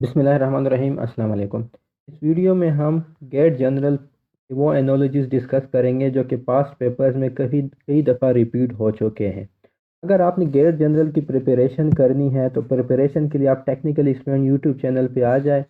बिस्मिल्लाहिर्रहमानिर्रहीम अस्सलाम वालेकुम। इस वीडियो में हम गेट जनरल वो एनोलॉजीज़ डिस्कस करेंगे जो कि पास्ट पेपर्स में कई दफ़ा रिपीट हो चुके हैं। अगर आपने गेट जनरल की प्रिपरेशन करनी है तो प्रिपरेशन के लिए आप टेक्निकल स्टूडेंट यूट्यूब चैनल पे आ जाए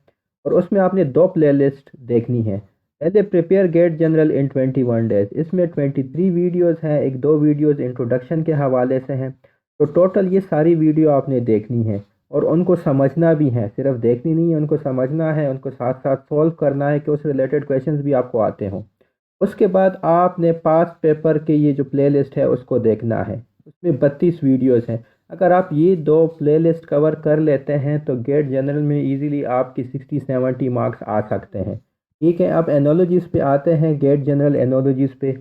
और उसमें आपने दो प्लेलिस्ट देखनी है। पहले prepare get general in 21 days, इसमें 23 वीडियोज़ हैं, एक दो वीडियोज़ इंट्रोडक्शन के हवाले से हैं। तो टोटल ये सारी वीडियो आपने देखनी है और उनको समझना भी है, सिर्फ देखनी नहीं है, उनको समझना है, उनको साथ साथ सॉल्व करना है कि उस रिलेटेड क्वेश्चंस भी आपको आते हों। उसके बाद आपने पास पेपर के ये जो प्लेलिस्ट है उसको देखना है, उसमें 32 वीडियोस हैं। अगर आप ये दो प्लेलिस्ट कवर कर लेते हैं तो गेट जनरल में इजीली आपकी 60-70 मार्क्स आ सकते हैं। ठीक है, अब एनोलॉजीज़ पे आते हैं, गेट जनरल एनोलॉजीज़ पे।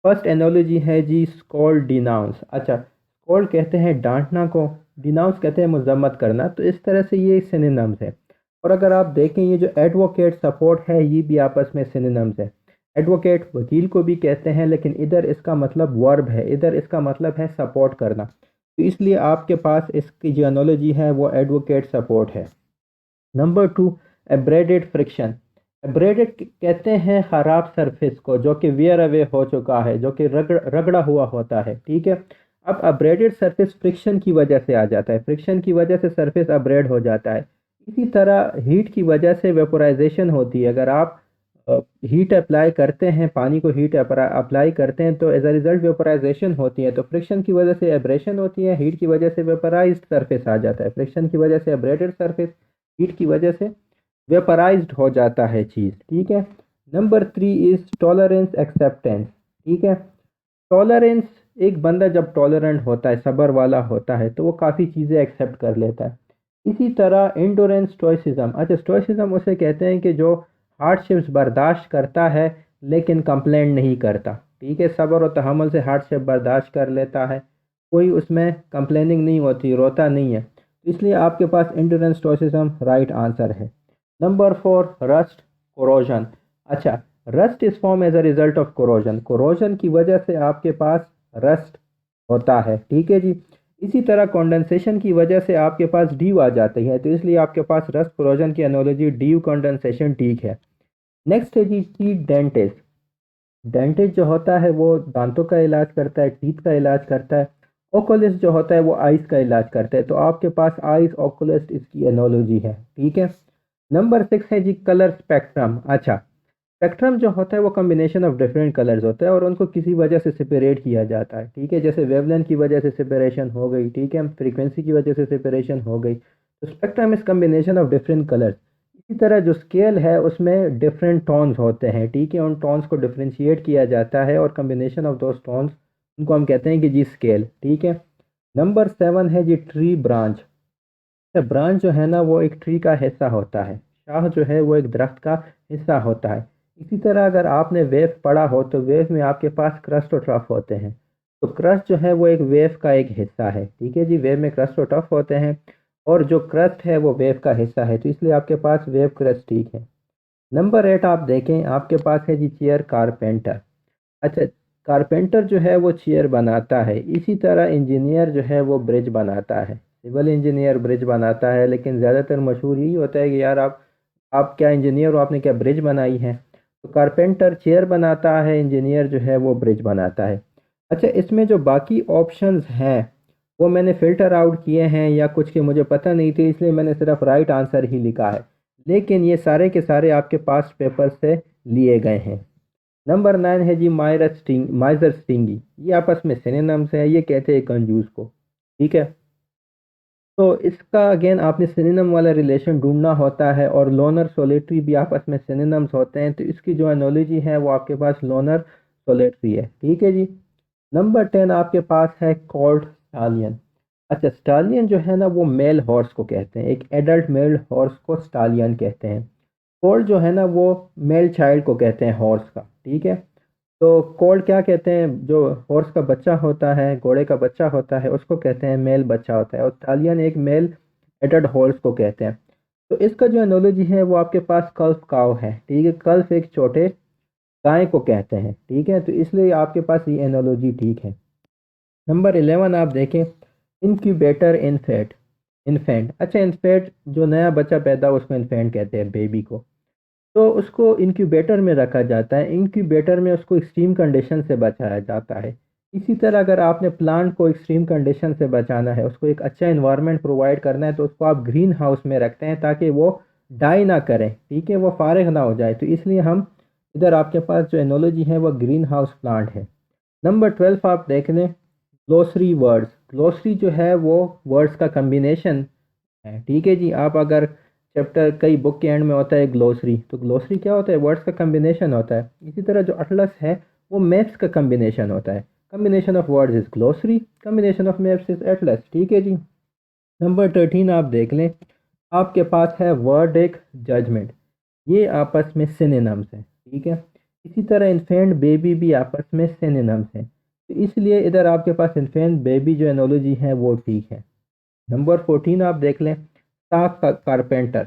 फर्स्ट एनोलॉजी है जी स्कॉल्ड डिनाउंस। अच्छा, स्कॉल्ड कहते हैं डांटना को, डिनाउंस कहते हैं मजम्मत करना, तो इस तरह से ये सिनोनिम्स है। और अगर आप देखें ये जो एडवोकेट सपोर्ट है ये भी आपस में सिनोनिम्स है। एडवोकेट वकील को भी कहते हैं, लेकिन इधर इसका मतलब वर्ब है, इधर इसका मतलब है सपोर्ट करना, तो इसलिए आपके पास इसकी जो एनोलॉजी है वो एडवोकेट सपोर्ट है। Number two, abraded friction. Abraded कहते हैं ख़राब सरफेस को जो कि वेयर अवे हो चुका है, जो कि रगड़ा हुआ होता है। ठीक है, अब अब्रेडेड सरफेस फ्रिक्शन की वजह से आ जाता है, फ्रिक्शन की वजह से सरफेस अब्रेड हो जाता है। इसी तरह हीट की वजह से वेपोराइजेशन होती है। अगर आप हीट अप्लाई करते हैं, पानी को हीट अप्लाई करते हैं तो एज अ रिजल्ट वेपोराइजेशन होती है। तो फ्रिक्शन की वजह से एब्रेशन होती है, हीट की वजह से वेपोराइज्ड सरफेस आ जाता है, फ्रिक्शन की वजह से एब्रेडेड सरफेस, हीट की वजह से वेपराइज्ड हो जाता है चीज़। ठीक है, number three is tolerance acceptance. ठीक है, टॉलरेंस, एक बंदा जब टॉलरेंट होता है, सब्र वाला होता है, तो वो काफ़ी चीज़ें एक्सेप्ट कर लेता है। इसी तरह इंडोरेंस स्टोइसिज्म। अच्छा, स्टोइसिज्म उसे कहते हैं कि जो हार्डशिप्स बर्दाश्त करता है लेकिन कंप्लेंट नहीं करता। ठीक है, सब्र और तहम्मुल से हार्डशिप बर्दाश्त कर लेता है, कोई उसमें कंप्लेनिंग नहीं होती, रोता नहीं है, इसलिए आपके पास इंडोरेंस स्टोइसिज्म राइट आंसर है। Number four, rust corrosion. अच्छा, rust is form as a result of corrosion, corrosion की वजह से आपके पास रस्ट होता है। ठीक है जी, इसी तरह कंडेंसेशन की वजह से आपके पास ड्यू आ जाती है, तो इसलिए आपके पास रस्ट कोरोजन की एनोलॉजी ड्यू कंडेंसेशन ठीक है। नेक्स्ट है जी टीथ डेंटिस्ट। डेंटिस्ट जो होता है वो दांतों का इलाज करता है, टीथ का इलाज करता है। ओकुलिस्ट जो होता है वो आइज़ का इलाज करता है, तो आपके पास आइज़ ओकुलिस्ट इसकी एनोलॉजी है। ठीक है, नंबर सिक्स है जी कलर स्पेक्ट्रम। अच्छा, स्पेक्ट्रम जो होता है वो कम्बिनेशन ऑफ डिफरेंट कलर्स होता है और उनको किसी वजह से सेपरेट किया जाता है। ठीक है, जैसे वेवलेंथ की वजह से सेपरेशन हो गई, ठीक है, फ्रीक्वेंसी की वजह से सेपरेशन हो गई, तो spectrum is combination of different colours. इसी तरह जो स्केल है उसमें डिफरेंट टोन्स होते हैं। ठीक है, उन टोन्स को डिफ्रेंशिएट किया जाता है और कम्बिनेशन ऑफ दोज टोन्स, उनको हम कहते हैं कि जी स्केल। ठीक है, नंबर सेवन है जी ट्री ब्रांच। ब्रांच जो है ना वो एक ट्री का हिस्सा होता है, शाह जो है वो एक दरख्त का हिस्सा होता है। इसी तरह अगर आपने वेव पढ़ा हो तो वेव में आपके पास क्रस्ट और ट्रफ होते हैं, तो क्रस्ट जो है वो एक वेव का एक हिस्सा है। ठीक है जी, वेव में क्रस्ट और ट्रफ होते हैं और जो क्रस्ट है वो वेव का हिस्सा है, तो इसलिए आपके पास वेव क्रस्ट ठीक है। नंबर एट आप देखें, आपके पास है जी चेयर कारपेंटर। अच्छा, कारपेंटर जो है वो चेयर बनाता है, इसी तरह इंजीनियर जो है वो ब्रिज बनाता है, सिविल इंजीनियर ब्रिज बनाता है, लेकिन ज़्यादातर मशहूर यही होता है कि यार आप क्या इंजीनियर हो, आपने क्या ब्रिज बनाई है। तो कारपेंटर चेयर बनाता है, इंजीनियर जो है वो ब्रिज बनाता है। अच्छा, इसमें जो बाकी ऑप्शंस हैं वो मैंने फ़िल्टर आउट किए हैं, या कुछ के मुझे पता नहीं थे इसलिए मैंने सिर्फ राइट आंसर ही लिखा है, लेकिन ये सारे के सारे आपके पास पेपर से लिए गए हैं। नंबर नाइन है जी माइजर स्टिंगी। ये आपस में सिनोनिम्स है, ये कहते हैं कंजूस को। ठीक है, तो इसका अगेन आपने सिनोनिम वाला रिलेशन ढूंढना होता है, और लोनर सोलेटरी भी आपस में सिनोनिम्स होते हैं, तो इसकी जो एनोलॉजी है वो आपके पास लोनर सोलेटरी है। ठीक है जी, नंबर टेन आपके पास है कॉल्ड स्टालियन। अच्छा, स्टालियन जो है ना वो मेल हॉर्स को कहते हैं, एक एडल्ट मेल हॉर्स को स्टालियन कहते हैं। कोल्ड जो है ना वो मेल चाइल्ड को कहते हैं हॉर्स का। ठीक है, तो कोल्ड क्या कहते हैं, जो हॉर्स का बच्चा होता है, घोड़े का बच्चा होता है, उसको कहते हैं मेल बच्चा होता है, और स्टालियन एक मेल एडल्ट हॉर्स को कहते हैं। तो इसका जो एनोलॉजी है वो आपके पास कल्फ काव है। ठीक है, कल्फ एक छोटे गाय को कहते हैं। ठीक है, तो इसलिए आपके पास ये एनोलॉजी ठीक है। नंबर 11 आप देखें, इनक्यूबेटर इन फैट। इन्फेंट। अच्छा, इन्फेंट जो नया बच्चा पैदा हो उसको इन्फेंट कहते हैं, बेबी को। तो उसको इंक्यूबेटर में रखा जाता है, इंक्यूबेटर में उसको एक्सट्रीम कंडीशन से बचाया जाता है। इसी तरह अगर आपने प्लांट को एक्सट्रीम कंडीशन से बचाना है, उसको एक अच्छा इन्वायरमेंट प्रोवाइड करना है, तो उसको आप ग्रीन हाउस में रखते हैं ताकि वो डाई ना करें, ठीक है, वो फारिग ना हो जाए। तो इसलिए हम इधर आपके पास जो एनोलॉजी है वो ग्रीन हाउस प्लांट है। नंबर 12 आप देख लें, ग्लोसरी वर्ड्स। ग्लोसरी जो है वो वर्ड्स का कम्बिनेशन है, ठीक है जी। आप अगर चैप्टर कई बुक के एंड में होता है ग्लोसरी, तो ग्लोसरी क्या होता है, वर्ड्स का कम्बिनेशन होता है। इसी तरह जो अटलस है वो मैप्स का कम्बिनेशन होता है। Combination of words is glossary, combination of maps is atlas, ठीक है जी। नंबर 13 आप देख लें, आपके पास है वर्ड एक जजमेंट। ये आपस में सिनोनिम्स हैं, ठीक है। इसी तरह इन्फेंट बेबी भी आपस में सिनोनिम्स हैं, तो इसलिए इधर आपके पास इन्फेंट बेबी जो एनोलॉजी है वो ठीक है। नंबर 14 आप देख लें, सा कारपेंटर।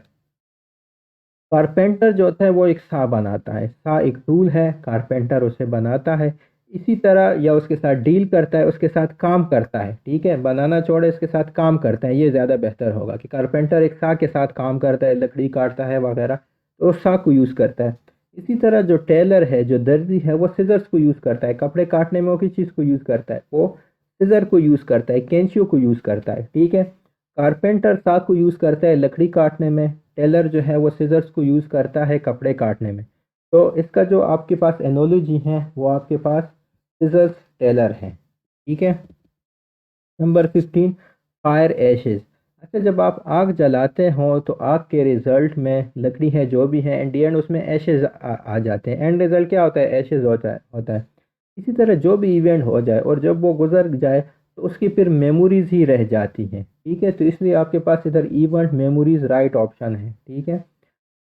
कारपेंटर जो होता है वो एक सा बनाता है, सा एक टूल है, कारपेंटर उसे बनाता है। इसी तरह या उसके साथ डील करता है, उसके साथ काम करता है, ठीक है, बनाना छोड़े इसके साथ काम करता है, ये ज़्यादा बेहतर होगा कि कारपेंटर एक सा के साथ काम करता है, लकड़ी काटता है वगैरह, तो वो सा को यूज़ करता है। इसी तरह जो टेलर है, जो दर्जी है, वो सिजर्स को यूज़ करता है, कपड़े काटने में वो किस चीज़ को यूज़ करता है, वो सिजर को यूज़ करता है, कैंचियों को यूज़ करता है, ठीक है। कारपेंटर सा को यूज़ करता है लकड़ी काटने में, टेलर जो है वो सिजर्स को यूज़ करता है कपड़े काटने में। तो इसका जो आपके पास एनोलॉजी है वो आपके पास सिजर्स टेलर है, ठीक है। Number 15, fire Ashes. अच्छा, जब आप आग जलाते हो तो आग के रिजल्ट में लकड़ी है जो भी है, एंड एंड उसमें एशेज आ जाते हैं, एंड रिजल्ट क्या होता है, एशेज होता है। इसी तरह जो भी इवेंट हो जाए और जब वो गुजर जाए तो उसकी फिर मेमोरीज ही रह जाती हैं, ठीक है। तो इसलिए आपके पास इधर इवेंट मेमोरीज राइट ऑप्शन है, ठीक है।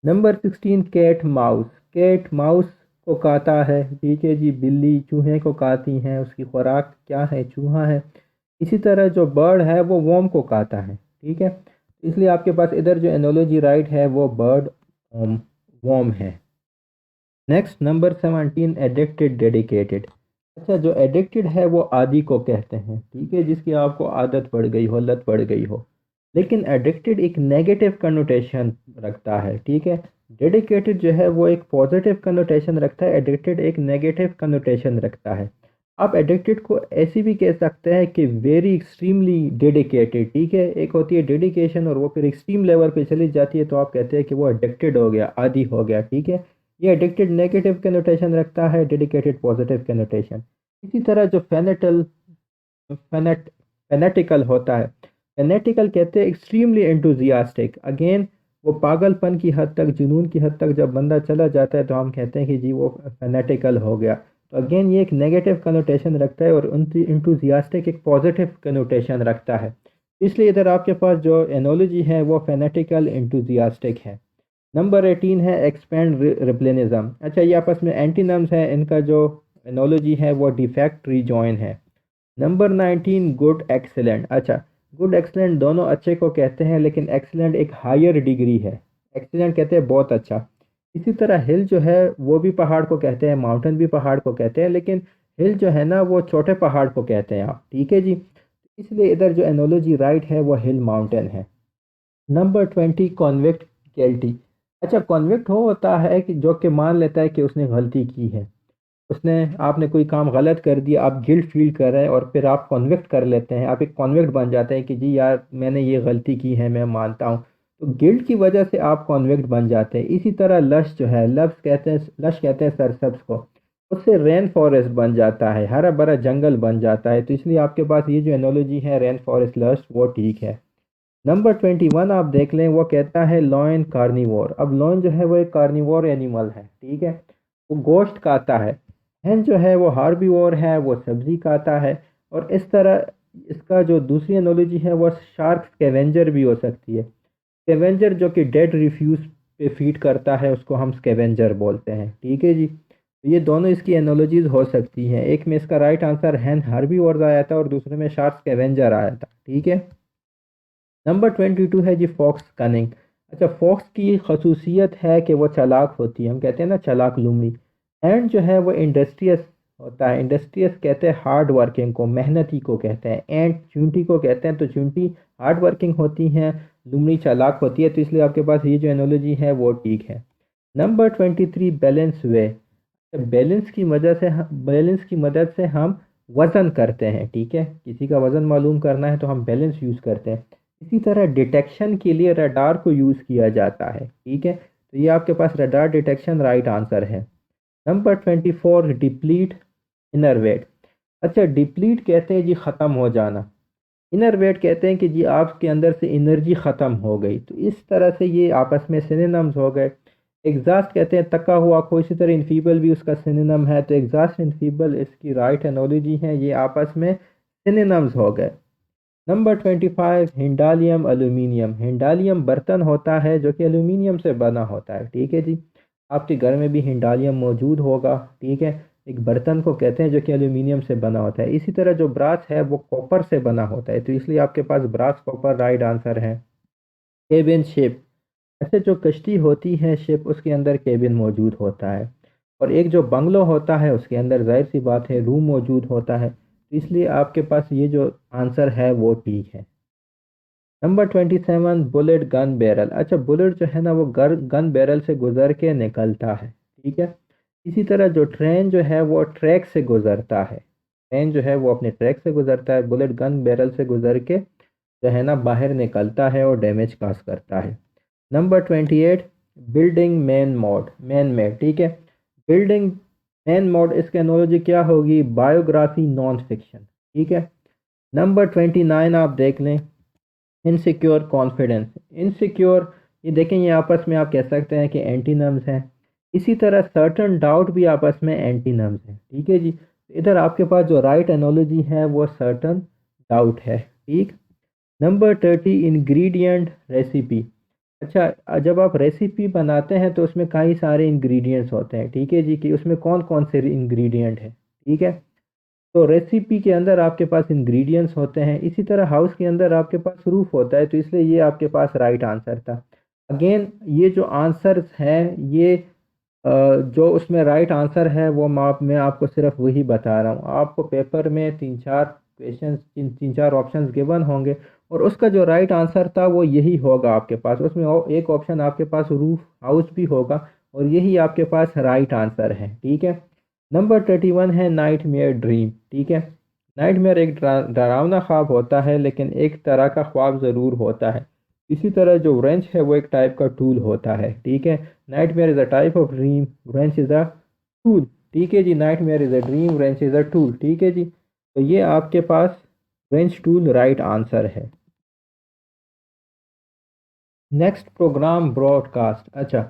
Number 16, cat mouse. Cat mouse को खाता है, ठीक है जी। बिल्ली चूहे को खाती हैं, उसकी खुराक क्या है, चूहा है। इसी तरह जो बर्ड है वो वॉर्म को खाता है, ठीक है। इसलिए आपके पास इधर जो एनोलॉजी राइट है वो बर्ड वॉर्म है। Next number 17, addicted dedicated. अच्छा, जो एडिक्टेड है वो आदी को कहते हैं, ठीक है, जिसकी आपको आदत पड़ गई हो, लत पड़ गई हो। लेकिन एडिक्टेड एक नेगेटिव कनोटेशन रखता है, ठीक है। डेडिकेटेड जो है वो एक पॉजिटिव कनोटेशन रखता है, एडिक्टेड एक नेगेटिव कनोटेशन रखता है। आप एडिक्टेड को ऐसी भी कह सकते हैं कि वेरी एक्सट्रीमली डेडिकेटेड, ठीक है। एक होती है डेडिकेशन और वो फिर एक्सट्रीम लेवल पे चली जाती है, तो आप कहते हैं कि वो एडिक्टेड हो गया, आदी हो गया, ठीक है। ये एडिक्टेड नेगेटिव कनोटेशन रखता है, डेडिकेटेड पॉजिटिव कनोटेशन। इसी तरह जो फेनेटिकल होता है, फेनेटिकल कहते हैं एक्सट्रीमली एंथुजियास्टिक। अगेन वो पागलपन की हद तक, जुनून की हद तक जब बंदा चला जाता है तो हम कहते हैं कि जी वो फेनेटिकल हो गया। तो अगेन ये एक नेगेटिव कनोटेशन रखता है और इंथुजियास्टिक एक पॉजिटिव कनोटेशन रखता है। इसलिए इधर आपके पास जो एनोलॉजी है वो फेनेटिकल इंथुजियास्टिक है। नंबर 18 है एक्सपेंड रिप्लेनिज्म। अच्छा, ये आपस में एंटीनम्स है, इनका जो एनोलॉजी है वो डिफेक्ट रिजॉइन है। Number 19, good excellent. अच्छा, गुड एक्सेलेंट दोनों अच्छे को कहते हैं, लेकिन एक्सेलेंट एक हायर डिग्री है। एक्सेलेंट कहते हैं बहुत अच्छा। इसी तरह हिल जो है वो भी पहाड़ को कहते हैं, माउंटेन भी पहाड़ को कहते हैं, लेकिन हिल जो है ना वो छोटे पहाड़ को कहते हैं आप, ठीक है जी। इसलिए इधर जो एनोलॉजी राइट है वो हिल माउंटेन है। Number 20, convict guilty. अच्छा, कॉन्विक्ट हो होता है कि जो कि मान लेता है कि उसने गलती की है, उसने आपने कोई काम गलत कर दिया, आप गिल्ट फील कर रहे हैं और फिर आप कॉन्विक्ट कर लेते हैं, आप एक कॉन्विक्ट बन जाते हैं कि जी यार मैंने ये गलती की है, मैं मानता हूँ। तो गिल्ट की वजह से आप कॉन्विक्ट बन जाते हैं। इसी तरह लश जो है, लश कहते हैं सरसब्ज को, उससे रेन फॉरेस्ट बन जाता है, हरा भरा जंगल बन जाता है। तो इसलिए आपके पास ये जो एनोलॉजी है रेन फॉरेस्ट लश वो ठीक है। नंबर 21 आप देख लें, वो कहता है लॉयन कार्निवोर। अब लॉयन जो है वो एक कार्निवोर एनिमल है, ठीक है, वो गोश्त खाता है। हैन जो है वो हार्बीवोर है, वो सब्जी खाता है। और इस तरह इसका जो दूसरी एनोलॉजी है वो शार्क स्कैवेंजर भी हो सकती है। स्कैवेंजर जो कि डेड रिफ्यूज पे फीड करता है उसको हम स्कैवेंजर बोलते हैं, ठीक है जी। तो ये दोनों इसकी एनोलॉजीज हो सकती हैं। एक में इसका राइट आंसर हैन हार्बीवोर आया था और दूसरे में शार्क स्कैवेंजर आया था, ठीक है। नंबर 22 है जी फॉक्स कनिंग। अच्छा, फॉक्स की खसूसियत है कि वो चालाक होती है, हम कहते हैं ना चालाक लुमड़ी। एंड जो है वो इंडस्ट्रियस होता है, इंडस्ट्रियस कहते हैं हार्ड वर्किंग को, मेहनती को कहते हैं। एंड चूंटी को कहते हैं, तो चूंटी हार्ड वर्किंग होती हैं, लुमड़ी चालाक होती है, तो इसलिए आपके पास ये जो एनोलॉजी है वो ठीक है। Number 23 balance way. बैलेंस की मदद से हम वज़न करते हैं, ठीक है, किसी का वज़न मालूम करना है तो हम बैलेंस यूज़ करते हैं। इसी तरह डिटेक्शन के लिए रडार को यूज़ किया जाता है, ठीक है, तो ये आपके पास रडार डिटेक्शन राइट आंसर है। Number 24 deplete inner weight. अच्छा, डिप्लीट कहते हैं जी ख़त्म हो जाना, इनर वेट कहते हैं कि जी आपके अंदर से एनर्जी ख़त्म हो गई, तो इस तरह से ये आपस में सिनोनिम्स हो गए। एग्जॉस्ट कहते हैं तका हुआ खो, इसी तरह इनफीबल भी उसका सिनोनिम है, तो एग्जॉस्ट इनफीबल इसकी राइट एनोलॉजी है, ये आपस में सिनोनिम्स हो गए। Number 25 हिंडालियम aluminium. हिंडालियम बर्तन होता है जो कि एल्यूमिनियम से बना होता है, ठीक है जी, आपके घर में भी हिंडालियम मौजूद होगा, ठीक है, एक बर्तन को कहते हैं जो कि एल्यूमिनियम से बना होता है। इसी तरह जो ब्रास है वो कॉपर से बना होता है, तो इसलिए आपके पास ब्रास कॉपर राइट आंसर है। Cabin ship. अच्छा, जो कश्ती होती है शिप, उसके अंदर केबिन मौजूद होता है, और एक जो बंगलो होता है उसके अंदर जाहिर सी बात है रूम मौजूद होता है, तो इसलिए आपके पास ये जो आंसर है वो ठीक है। Number 27 bullet gun barrel. अच्छा, बुलेट जो है ना वो गन बैरल से गुजर के निकलता है, ठीक है। इसी तरह जो ट्रेन जो है वो ट्रैक से गुजरता है, ट्रेन जो है वो अपने ट्रैक से गुजरता है, बुलेट गन बैरल से गुजर के जो है ना बाहर निकलता है और डैमेज काज करता है। Number 28 building man mode, man made, ठीक है, बिल्डिंग मैन मोड, इसकी एनोलॉजी क्या होगी, बायोग्राफी नॉन फिक्शन, ठीक है। नंबर 29 आप देख लें, इनसिक्योर कॉन्फिडेंस। इनसिक्योर, ये देखें ये आपस में आप कह सकते हैं कि एंटीनम्स हैं। इसी तरह सर्टन डाउट भी आपस में एंटीनम्स हैं, ठीक है जी, इधर आपके पास जो राइट एनोलॉजी है वो सर्टन डाउट है, ठीक। Number 30 ingredient recipe. अच्छा, जब आप रेसिपी बनाते हैं तो उसमें कई सारे इंग्रेडिएंट्स होते हैं, ठीक है जी, कि उसमें कौन कौन से इंग्रेडिएंट हैं, ठीक है, तो रेसिपी के अंदर आपके पास इंग्रेडिएंट्स होते हैं, इसी तरह हाउस के अंदर आपके पास रूफ होता है, तो इसलिए ये आपके पास राइट आंसर था। अगेन ये जो आंसर्स हैं ये जो उसमें राइट आंसर है वो मैं आपको सिर्फ वही बता रहा हूँ, आपको पेपर में तीन चार क्वेश्चन, तीन चार ऑप्शंस गिवन होंगे, और उसका जो राइट आंसर था वो यही होगा आपके पास, उसमें एक ऑप्शन आपके पास रूफ हाउस भी होगा, और यही आपके पास राइट आंसर है, ठीक है। नंबर 31 है नाइट मेयर ड्रीम, ठीक है, नाइट मेयर एक डरावना ख्वाब होता है, लेकिन एक तरह का ख्वाब ज़रूर होता है। इसी तरह जो व्रेंच है वो एक टाइप का टूल होता है, ठीक है, nightmare is a type of dream, wrench is a tool, ठीक है जी, nightmare is a dream, wrench is a tool, ठीक है जी, तो ये आपके पास व्रेंच टूल राइट आंसर है। Next program broadcast. अच्छा,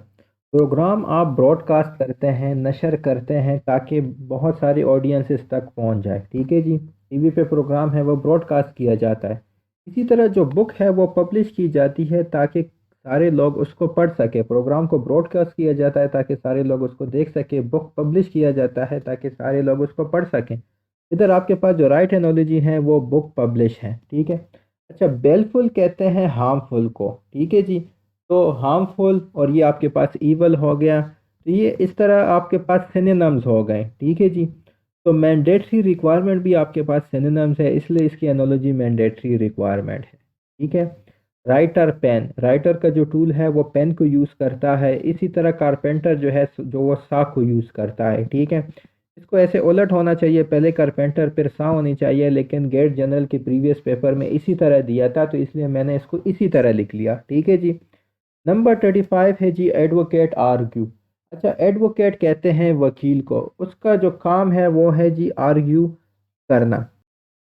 प्रोग्राम आप ब्रॉडकास्ट करते हैं, नशर करते हैं ताकि बहुत सारी ऑडियंसेस तक पहुंच जाए, ठीक है जी, टीवी पे प्रोग्राम है वो ब्रॉडकास्ट किया जाता है। इसी तरह जो बुक है वो पब्लिश की जाती है ताकि सारे लोग उसको पढ़ सके, प्रोग्राम को ब्रॉडकास्ट किया जाता है ताकि सारे लोग उसको देख सके, बुक पब्लिश किया जाता है ताकि सारे लोग उसको पढ़ सकें। इधर आपके पास जो राइट एनोलॉजी है वो बुक पब्लिश है, ठीक है। अच्छा, बेलफुल कहते हैं हार्मफुल को, ठीक है जी, तो हार्मफुल और ये आपके पास ईवल हो गया, तो ये इस तरह आपके पास सिनोनिम्स हो गए, ठीक है जी। तो मैंडेटरी रिक्वायरमेंट भी आपके पास सिनोनिम्स है, इसलिए इसकी एनोलॉजी मैंडेटरी रिक्वायरमेंट है, ठीक है। राइटर पेन, राइटर का जो टूल है वो पेन को यूज़ करता है, इसी तरह कारपेंटर जो है जो वो सा को यूज़ करता है, ठीक है। इसको ऐसे उलट होना चाहिए, पहले कारपेंटर फिर सा होनी चाहिए, लेकिन गेट जनरल के प्रीवियस पेपर में इसी तरह दिया था, तो इसलिए मैंने इसको इसी तरह लिख लिया, ठीक है जी। नंबर 35 है जी एडवोकेट आर्ग्यू। अच्छा, एडवोकेट कहते हैं वकील को, उसका जो काम है वो है जी आर्ग्यू करना।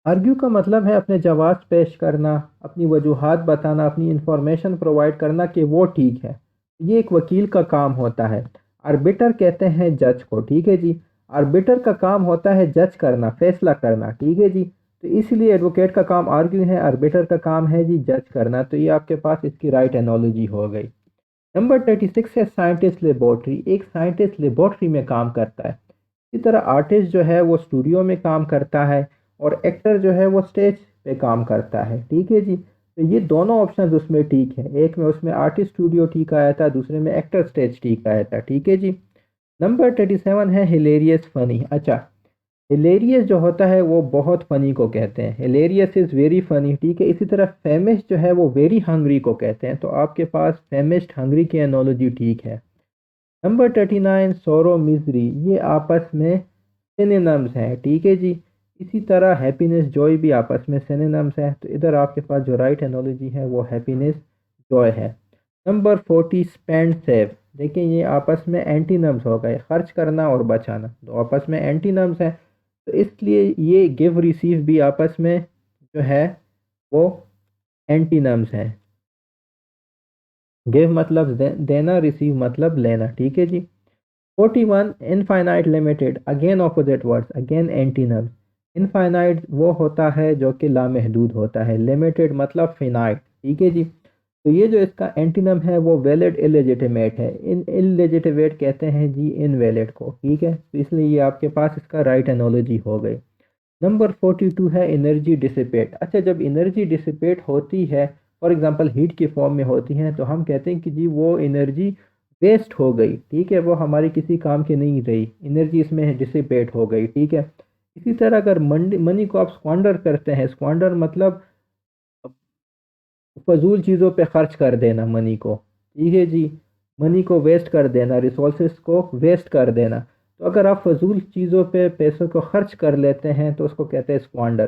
आर्ग्यू का मतलब है अपने जवाब पेश करना, अपनी वजूहात बताना, अपनी इंफॉर्मेशन प्रोवाइड करना कि वो ठीक है, ये एक वकील का काम होता है। आर्बिटर कहते हैं जज को, ठीक है जी, आर्बिटर का काम होता है जज करना, फैसला करना, ठीक है जी, तो इसलिए एडवोकेट का काम आर्ग्यू है, आर्बिटर का काम है जी जज करना, तो ये आपके पास इसकी राइट एनोलॉजी हो गई। नंबर 36 है साइंटिस्ट लेबोरेटरी। एक साइंटिस्ट लेबोरेटरी में काम करता है, इसी तरह आर्टिस्ट जो है वो स्टूडियो में काम करता है, और एक्टर जो है वो स्टेज पे काम करता है, ठीक है जी, तो ये दोनों ऑप्शन उसमें ठीक है, एक में उसमें आर्टिस्ट स्टूडियो ठीक आया था, दूसरे में एक्टर स्टेज ठीक आया था, ठीक है जी। नंबर 37 है हिलेरियस फनी। अच्छा, हिलेरियस जो होता है वो बहुत फनी को कहते हैं, हिलेरियस इज़ वेरी फनी, ठीक है। इसी तरह फेमिश जो है वो वेरी हंग्री को कहते हैं, तो आपके पास फेमिश्ड हंग्री की एनोलॉजी ठीक है। नंबर 39 सोरो मिजरी, ये आपस में सिनोनिम्स हैं, ठीक है जी। इसी तरह हैप्पीनेस जॉय भी आपस में सिनोनिम्स हैं, तो इधर आपके पास जो राइट एनोलॉजी है वो हैप्पीनेस जॉय है। नंबर 40 स्पेंड सेव, देखिए ये आपस में एंटीनम्स हो गए, खर्च करना और बचाना, तो आपस में एंटीनम्स हैं, तो इसलिए ये गिव रिसीव भी आपस में जो है वो एंटीनम्स हैं। गिव मतलब देना, रिसीव मतलब लेना, ठीक है जी। 41 infinite limited, again opposite words, again antonyms. Infinite वो होता है जो कि लामहदूद होता है, लिमिटेड मतलब फिनाइट, ठीक है जी। तो ये जो इसका एंटीनम है वो वैलिड इलेजिटिमेट है, इन इलेजिटिमेट कहते हैं जी इनवैलिड को, ठीक है। तो इसलिए ये आपके पास इसका राइट एनोलॉजी हो गई। नंबर 42 है एनर्जी डिसिपेट। अच्छा, जब एनर्जी डिसिपेट होती है, फॉर एग्जांपल हीट की फॉर्म में होती है, तो हम कहते हैं कि जी वो एनर्जी वेस्ट हो गई, ठीक है, वो हमारी किसी काम की नहीं रही, एनर्जी इसमें डिसिपेट हो गई, ठीक है। इसी तरह अगर मनी को आप स्क्वांडर करते हैं, स्क्वांडर मतलब फजूल चीज़ों पे खर्च कर देना मनी को, ठीक है जी। मनी को वेस्ट कर देना, रिसोर्सेज को वेस्ट कर देना, तो अगर आप फजूल चीज़ों पे पैसों को खर्च कर लेते हैं तो उसको कहते हैं स्क्वांडर।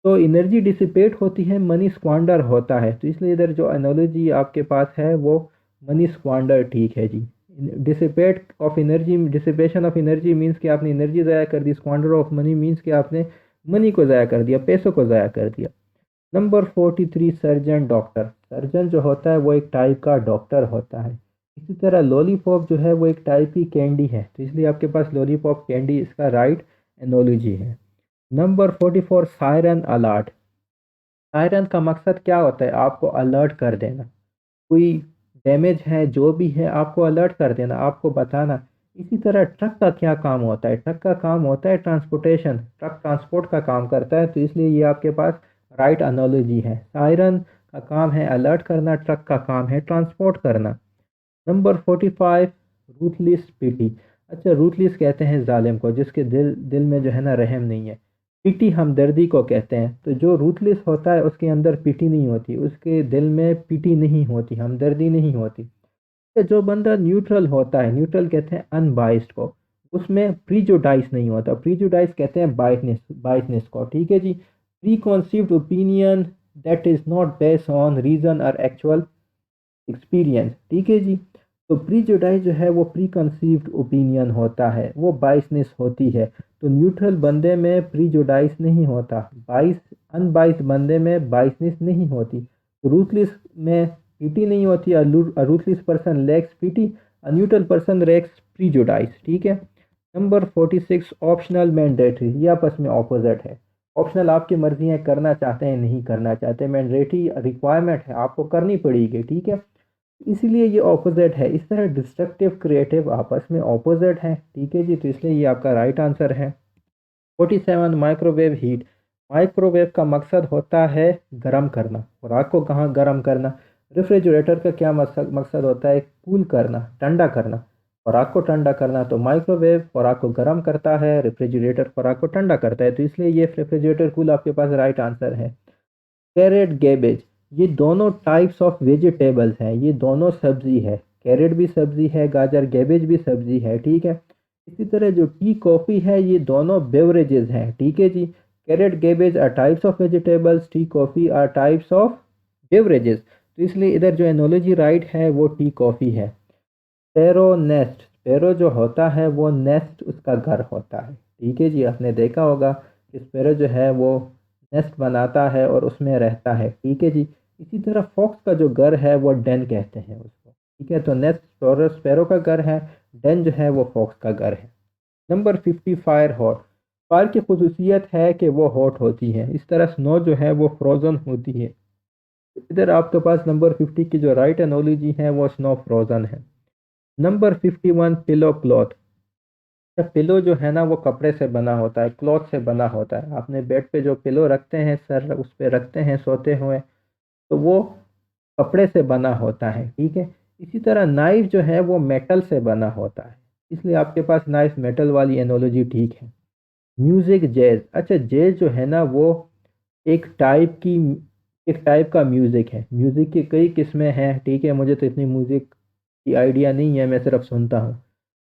तो एनर्जी डिसिपेट होती है, मनी स्क्वांडर होता है, तो इसलिए इधर जो एनोलॉजी आपके पास है वो मनी स्क्वांडर ठीक है जी। Dissipate of energy, dissipation of energy means कि आपने एनर्जी ज़ाया कर दी, स्क्वांडर ऑफ मनी मीन्स कि आपने मनी को ज़ाया कर दिया, पैसों को ज़ाया कर दिया। नंबर 43 सर्जन डॉक्टर, सर्जन जो होता है वो एक टाइप का डॉक्टर होता है। इसी तरह लॉलीपॉप जो है वो एक टाइप की कैंडी है, तो इसलिए आपके पास लॉलीपॉप कैंडी इसका राइट एनोलॉजी है। नंबर 44 सायरन अलर्ट, सायरन का मकसद क्या होता है, आपको अलर्ट कर देना, कोई डैमेज है जो भी है आपको अलर्ट कर देना, आपको बताना। इसी तरह ट्रक का क्या काम होता है, ट्रक का काम होता है ट्रांसपोर्टेशन, ट्रक ट्रांसपोर्ट का काम करता है, तो इसलिए ये आपके पास राइट एनालॉजी है। सायरन का काम है अलर्ट करना, ट्रक का काम है ट्रांसपोर्ट करना। नंबर 45 रूथलेस पीटी, अच्छा रूथलेस कहते हैं जालिम को, जिसके दिल दिल में जो है ना रहम नहीं है। पीटी हमदर्दी को कहते हैं, तो जो रूथलेस होता है उसके अंदर पीटी नहीं होती, उसके दिल में पीटी नहीं होती, हमदर्दी नहीं होती। तो जो बंदा न्यूट्रल होता है, न्यूट्रल कहते हैं अनबाइस्ड को, उसमें प्रीजुडाइस नहीं होता, प्रीजुडाइस कहते हैं बाइसनेस को, ठीक है जी। Preconceived opinion that is not based on reason और एक्चुअल एक्सपीरियंस, ठीक है जी। तो प्रीजुडाइज जो है वो प्री कंसीव्ड ओपिनियन होता है, वो बाइसनेस होती है। तो न्यूट्रल बंदे में प्रीजुडाइज नहीं होता, बाइस अनबाइस्ड बंदे में बाइसनेस नहीं होती। तो रूथलेस में पीटी नहीं होती, ruthless person lacks pity, neutral person lacks prejudice, ठीक है। नंबर 46 ऑप्शनल मैंडेटरी, ये आपस में ऑपोजिट है। ऑप्शनल आपकी मर्जी है, करना चाहते हैं नहीं करना चाहते, मैंडेटरी रिक्वायरमेंट है, आपको करनी पड़ेगी, ठीक है। इसीलिए ये ऑपोजिट है। इस तरह डिस्ट्रक्टिव क्रिएटिव आपस में ऑपोजिट है, ठीक है जी, तो इसलिए ये आपका राइट आंसर है। 47 माइक्रोवेव हीट, माइक्रोवेव का मकसद होता है गर्म करना, और आग को कहाँ गर्म करना। रेफ्रिजरेटर का क्या मकसद होता है, कूल करना, ठंडा करना, और आग को ठंडा करना। तो माइक्रोवेव और आग को गर्म करता है, रेफ्रिजरेटर और आग को ठंडा करता है, तो इसलिए ये रेफ्रिजरेटर कूल आपके पास राइट आंसर है। कैरेट गैबेज, ये दोनों टाइप्स ऑफ वेजिटेबल्स हैं, ये दोनों सब्जी है, कैरेट भी सब्जी है, गाजर गैबेज भी सब्जी है, ठीक है। इसी तरह जो टी कॉफ़ी है ये दोनों बेवरेजेस हैं, ठीक है जी। Carrot cabbage are types of vegetables, tea coffee are types of beverages, तो इसलिए इधर जो एनोलॉजी राइट है वो टी कॉफ़ी है। स्पैरो नेस्ट, स्पैरो जो होता है वो नेस्ट उसका घर होता है, ठीक है जी। आपने देखा होगा कि स्पैरो जो है वो नेस्ट बनाता है और उसमें रहता है, ठीक है जी। इसी तरह फॉक्स का जो घर है वो डेन कहते हैं उसको, ठीक है। तो नेस्ट स्पैरो स्पैरो का घर है, डेन जो है वो फॉक्स का घर है। नंबर 50 फायर हॉट, फायर की खसूसियत है कि वो हॉट होती है, इस तरह स्नो जो है वो फ्रोज़न होती है। इधर आपके पास नंबर 50 की जो राइट एनोलॉजी है वो स्नो फ्रोज़न है। नंबर 51 पिलो क्लॉथ, पिलो जो है ना वो कपड़े से बना होता है, क्लॉथ से बना होता है। आपने बेड पे जो पिलो रखते हैं, सर उस पे रखते हैं सोते हुए, तो वो कपड़े से बना होता है, ठीक है। इसी तरह नाइफ जो है वो मेटल से बना होता है, इसलिए आपके पास नाइफ मेटल वाली एनोलॉजी ठीक है। म्यूज़िक जैज़, अच्छा जैज़ जो है ना वो एक टाइप की एक टाइप का म्यूज़िक है। म्यूज़िक की कई किस्में हैं, ठीक है, मुझे तो इतनी म्यूज़िक की आइडिया नहीं है, मैं सिर्फ सुनता हूँ।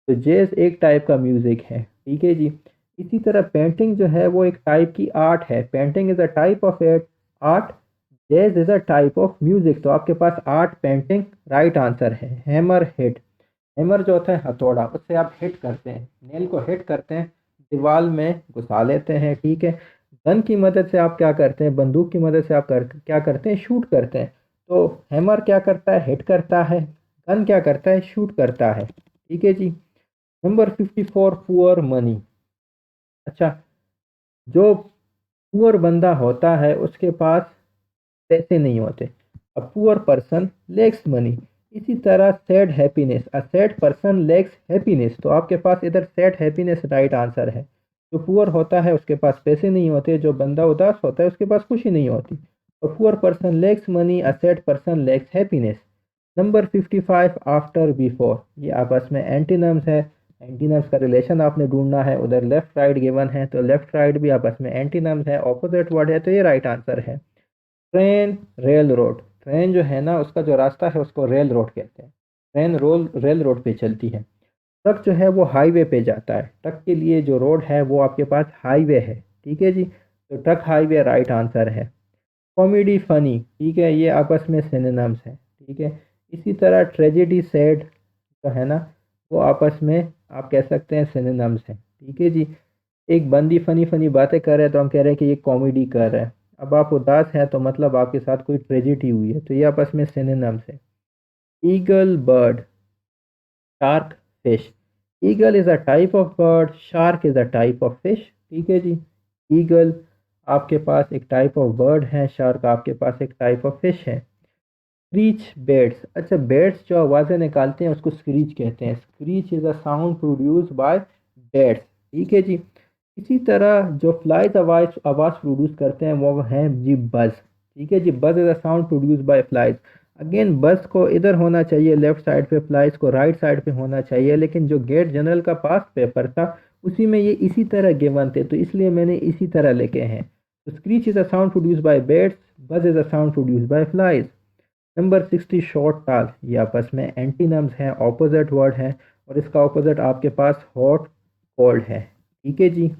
तो जैज़ एक टाइप का म्यूज़िक है, ठीक है जी। इसी तरह पेंटिंग जो है वो एक टाइप की आर्ट है। Painting is a type of art, jazz is a type of music. तो आपके पास आर्ट, पेंटिंग, राइट आंसर है। हैमर हिट, हैमर जो होता है हथौड़ा, उससे आप हिट करते हैं, नेल को हिट करते हैं, दीवार में घुसा लेते हैं, ठीक है। गन की मदद से आप क्या करते हैं, बंदूक की मदद से आप क्या करते हैं, शूट करते हैं। तो हैमर क्या करता है, हिट करता है। गन क्या करता है, शूट करता है, ठीक है जी। Number 54, poor money. अच्छा, जो पुअर बंदा होता है उसके पास पैसे नहीं होते। अ पुअर पर्सन लैक्स मनी। इसी तरह सैड हैप्पीनेस, अ सैड पर्सन लैक्स हैप्पीनेस। तो आपके पास इधर सैड हैप्पीनेस राइट आंसर है। जो पुअर होता है उसके पास पैसे नहीं होते, जो बंदा उदास होता है उसके पास खुशी नहीं होती। अ पुअर पर्सन लैक्स मनी, अ sad person lacks happiness. Number 55, after before. ये आपस में एंटीनम्स है। एंटीनम्स का रिलेशन आपने ढूंढना है। उधर लेफ्ट राइट गिवन है, तो लेफ्ट राइट भी आपस में एंटीनम्स है, ऑपोजिट वर्ड है, तो ये राइट आंसर है। Train, rail road. ट्रेन जो है ना उसका जो रास्ता है उसको रेल रोड कहते हैं। ट्रेन रेल रोड पे चलती है। ट्रक जो है वो हाईवे पे जाता है। ट्रक के लिए जो रोड है वो आपके पास हाईवे है, ठीक है जी। तो ट्रक हाईवे राइट आंसर है। कॉमेडी फनी, ठीक है, ये आपस में सिनोनिम्स हैं, ठीक है। इसी तरह ट्रेजेडी सैड जो है ना वो आपस में आप कह सकते हैं सिनोनिम्स हैं, ठीक है जी। एक बंदी फनी फनी बातें कर रहे हैं तो हम कह रहे हैं कि ये कॉमेडी कर रहा है। अब आप उदास हैं तो मतलब आपके साथ कोई ट्रेजेडी हुई है, तो ये आपस में सिनोनिम्स है। Eagle, bird, shark, fish. Eagle is a type of bird, shark is a type of fish, ठीक है जी। ईगल आपके पास एक टाइप ऑफ बर्ड है, शार्क आपके पास एक टाइप ऑफ फिश है। स्क्रीच बेड्स, अच्छा बेड्स जो आवाज़ें निकालते हैं उसको स्क्रीच कहते हैं। Screech is a sound produced bye beds, ठीक है जी। इसी तरह जो फ्लाइज आवाज़ आवाज़ प्रोड्यूस करते हैं वो हैं जी बज़, ठीक है जी। Buzz is a sound produced by flies. Again buzz को इधर होना चाहिए लेफ्ट साइड पे, फ्लाइज को राइट साइड पे होना चाहिए, लेकिन जो गेट जनरल का पास पेपर था उसी में ये इसी तरह गिवन थे, तो इसलिए मैंने इसी तरह लिखे हैं। तो screech is a sound produced bye beds, buzz is a sound produced by flies. Number 60, short टाल। ये आपस में एंटीनम्स हैं, ऑपोजिट वर्ड है, और इसका ऑपोजिट आपके पास हॉट कोल्ड है, ठीक है जी।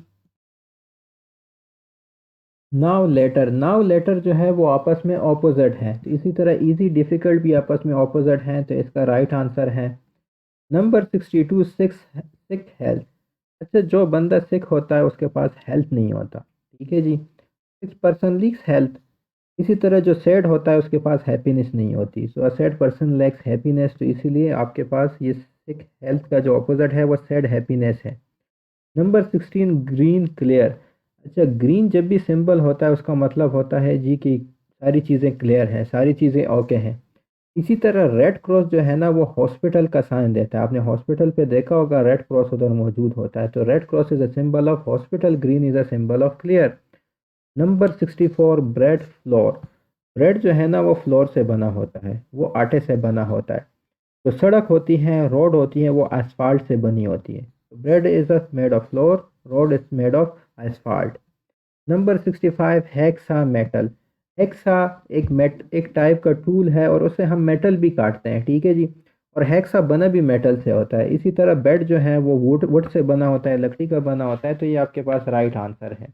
नाउ लेटर, नाउ लेटर जो है वो आपस में ऑपोजिट है, तो इसी तरह इजी डिफ़िकल्ट भी आपस में ऑपोजिट हैं, तो इसका राइट आंसर है नंबर 62, सिक्स, सिक हेल्थ। अच्छा, जो बंदा सिक होता है उसके पास हेल्थ नहीं होता, ठीक है जी। Sick person lacks health. इसी तरह जो सैड होता है उसके पास हैप्पीनेस नहीं होती, so a sad person lacks happiness, तो इसीलिए आपके पास ये सिक हेल्थ का जो ऑपोजिट है वो सैड हैप्पीनेस है। Number 16, green clear. अच्छा, ग्रीन जब भी सिंबल होता है उसका मतलब होता है जी कि सारी चीज़ें क्लियर हैं, सारी चीज़ें ओके हैं। इसी तरह रेड क्रॉस जो है ना वो हॉस्पिटल का साइन देता है। आपने हॉस्पिटल पे देखा होगा रेड क्रॉस उधर मौजूद होता है, तो red cross is a symbol of hospital, green is a symbol of clear. Number 64, bread floor. Bread जो है ना वो फ्लोर से बना होता है, वो आटे से बना होता है। जो सड़क होती हैं, रोड होती हैं, वो एसफाल्ट से बनी होती है। Bread is made of floor, road is made of asphalt. Number 65, hexa metal. Hexa एक टाइप का टूल है और उससे हम मेटल भी काटते हैं, ठीक है जी। और हेक्सा बना भी मेटल से होता है। इसी तरह बेड जो है वो वुड वुड से बना होता है, लकड़ी का बना होता है, तो ये आपके पास राइट आंसर है।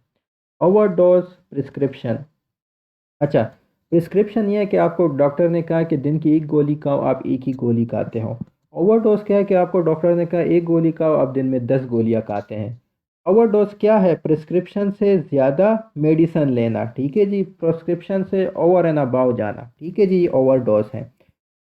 Overdose prescription. अच्छा, प्रिस्क्रिप्शन ये है कि आपको डॉक्टर ने कहा कि दिन की एक गोली खाओ, आप एक ही गोली खाते हो। ओवरडोज क्या है कि आपको डॉक्टर ने कहा एक गोली खाओ, आप दिन में 10 गोलियां खाते हैं। ओवरडोज क्या है, प्रिस्क्रिप्शन से ज़्यादा मेडिसन लेना, ठीक है जी। प्रिस्क्रिप्शन से ओवर एंड अबाव जाना, ठीक है जी, ये ओवरडोज है।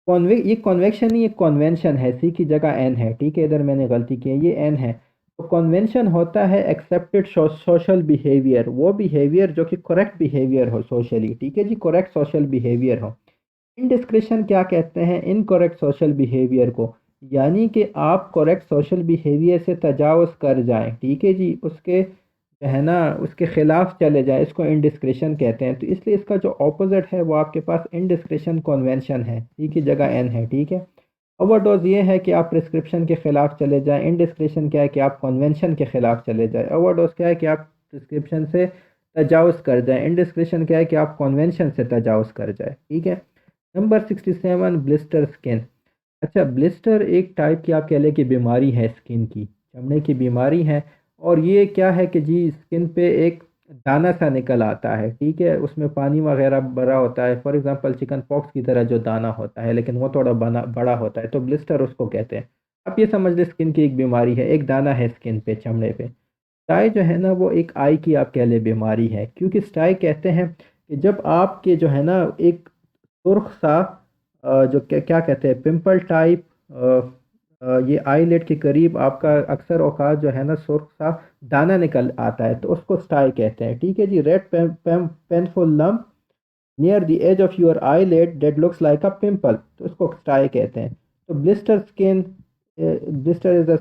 ये कॉन्वेक्शन नहीं, ये कॉन्वेंशन है, सी की जगह एन है, ठीक है, इधर मैंने गलती की है, ये एन है। तो कॉन्वेंशन होता है एक्सेप्टेड सोशल बिहेवियर, वो बिहेवियर जो कि करेक्ट बिहेवियर हो सोशली, ठीक है जी, करेक्ट सोशल बिहेवियर हो। इनडिस्क्रिशन क्या कहते हैं, इनकरेक्ट सोशल बिहेवियर को, यानी कि आप करेक्ट सोशल बिहेवियर से तजावज़ कर जाएं, ठीक है जी, उसके जो है ना उसके खिलाफ चले जाएं, इसको इनडिस्क्रिशन कहते हैं। तो इसलिए इसका जो ऑपोजिट है वो आपके पास इनडिस्क्रिशन कन्वेंशन है, सी की जगह एन है, ठीक है। ओवरडोज ये है कि आप प्रिस्क्रिप्शन के ख़िलाफ़ चले जाएं। इंडिस्क्रेशन क्या है कि आप कन्वेंशन के ख़िलाफ़ चले जाएं। ओवरडोज क्या है कि आप प्रिस्क्रिप्शन से तजावुज़ कर जाएं। इंडिस्क्रेशन क्या है कि आप कन्वेंशन से तजावुज़ कर जाएं। ठीक है। Number 67, blister skin. अच्छा, ब्लिस्टर एक टाइप की आप कह लें कि बीमारी है, स्किन की, चमड़े की बीमारी है। और ये क्या है कि जी स्किन पे एक दाना सा निकल आता है। ठीक है, उसमें पानी वगैरह भरा होता है, फॉर एग्जांपल चिकन पॉक्स की तरह जो दाना होता है, लेकिन वो थोड़ा बड़ा होता है, तो ब्लिस्टर उसको कहते हैं। आप ये समझ लें स्किन की एक बीमारी है, एक दाना है स्किन पे, चमड़े पे। स्टाई जो है ना वो एक आई की आप कह ले बीमारी है, क्योंकि स्टाई कहते हैं कि जब आपके जो है ना एक सुर्ख सा जो क्या क्या कहते हैं पिंपल टाइप, ये आईलेट के करीब आपका अक्सर औकात जो है ना सुर्ख सा दाना निकल आता है, तो उसको स्टाई कहते हैं। ठीक है जी। Red painful lump near the edge of your eyelid that looks like a pimple, तो उसको स्टाई कहते हैं। तो blister is a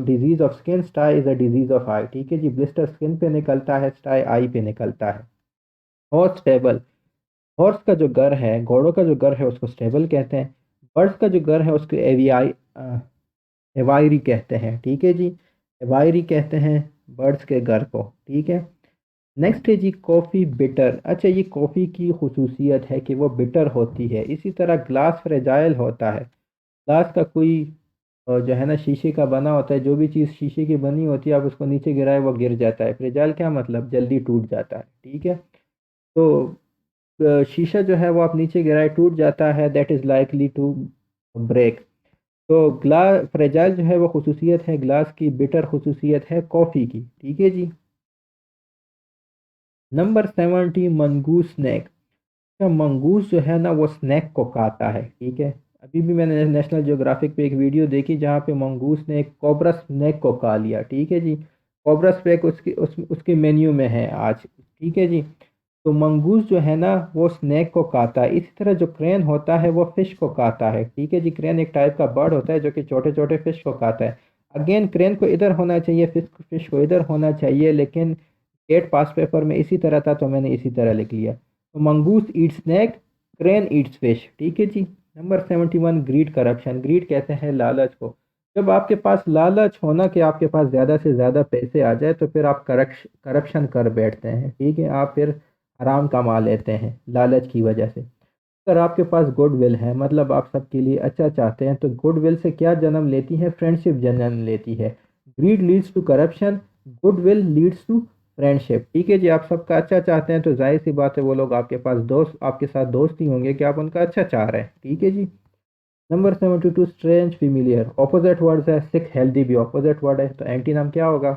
disease of skin, stye is a disease of eye. ठीक है जी। ब्लिस्टर स्किन पे निकलता है, स्टाई आई पे निकलता है। हॉर्स स्टेबल, हॉर्स का जो घर है, घोड़ों का जो घर है उसको स्टेबल कहते हैं। बर्ड्स का जो घर है उसको एवायरी कहते हैं। ठीक है जी। एवायरी कहते हैं बर्ड्स के घर को। ठीक है। नेक्स्ट है जी कॉफ़ी बिटर। अच्छा, ये कॉफ़ी की खुसूसियत है कि वो बिटर होती है। इसी तरह ग्लास फ्रेजाइल होता है। ग्लास का कोई जो है ना शीशे का बना होता है, जो भी चीज़ शीशे की बनी होती है आप उसको नीचे गिराए वो गिर जाता है। फ्रेजाइल क्या मतलब, जल्दी टूट जाता है। ठीक है। तो शीशा जो है वो आप नीचे गिराए टूट जाता है, that is likely to break. तो ग्लास फ्रेजाइल जो है वो खुसूसियत है ग्लास की, बिटर खुसूसियत है कॉफ़ी की। ठीक है जी। Number 70, mongoose snake. अच्छा, मंगूस जो है ना वो स्नैक को खाता है। ठीक है। अभी भी मैंने नेशनल ज्योग्राफिक पे एक वीडियो देखी जहाँ पे मंगूस ने एक कोबरा स्नैक को खा लिया। ठीक है जी। कोबरा स्नैक उसके मेन्यू में है आज। ठीक है जी। तो मंगूस जो है ना वो स्नैक को खाता है। इसी तरह जो क्रेन होता है वो फिश को खाता है। ठीक है जी। क्रेन एक टाइप का बर्ड होता है जो कि छोटे छोटे फिश को खाता है। अगेन क्रेन को इधर होना चाहिए, फिश को इधर होना चाहिए, लेकिन गेट पास पेपर में इसी तरह था तो मैंने इसी तरह लिख लिया। तो mongoose eats snake, crane eats fish. ठीक है जी। Number 71, greed corruption. ग्रीड कहते हैं लालच को। जब आपके पास लालच होना कि आपके पास ज़्यादा से ज़्यादा पैसे आ जाए तो फिर आप करप्शन कर बैठते हैं। ठीक है। आप फिर आराम कमा लेते हैं लालच की वजह से। अगर आपके पास गुडविल है, मतलब आप सबके लिए अच्छा चाहते हैं, तो गुडविल से क्या जन्म लेती है, फ्रेंडशिप जन्म लेती है। Greed leads to corruption, goodwill leads to friendship. ठीक है जी। आप सबका अच्छा चाहते हैं तो जाहिर सी बात है वो लोग आपके पास दोस्त, आपके साथ दोस्त ही होंगे कि आप उनका अच्छा चाह रहे हैं। ठीक है जी। Number 72, strange familiar. Opposite words है, सिक हेल्दी भी ऑपोजिट वर्ड है, तो एंटी नाम क्या होगा,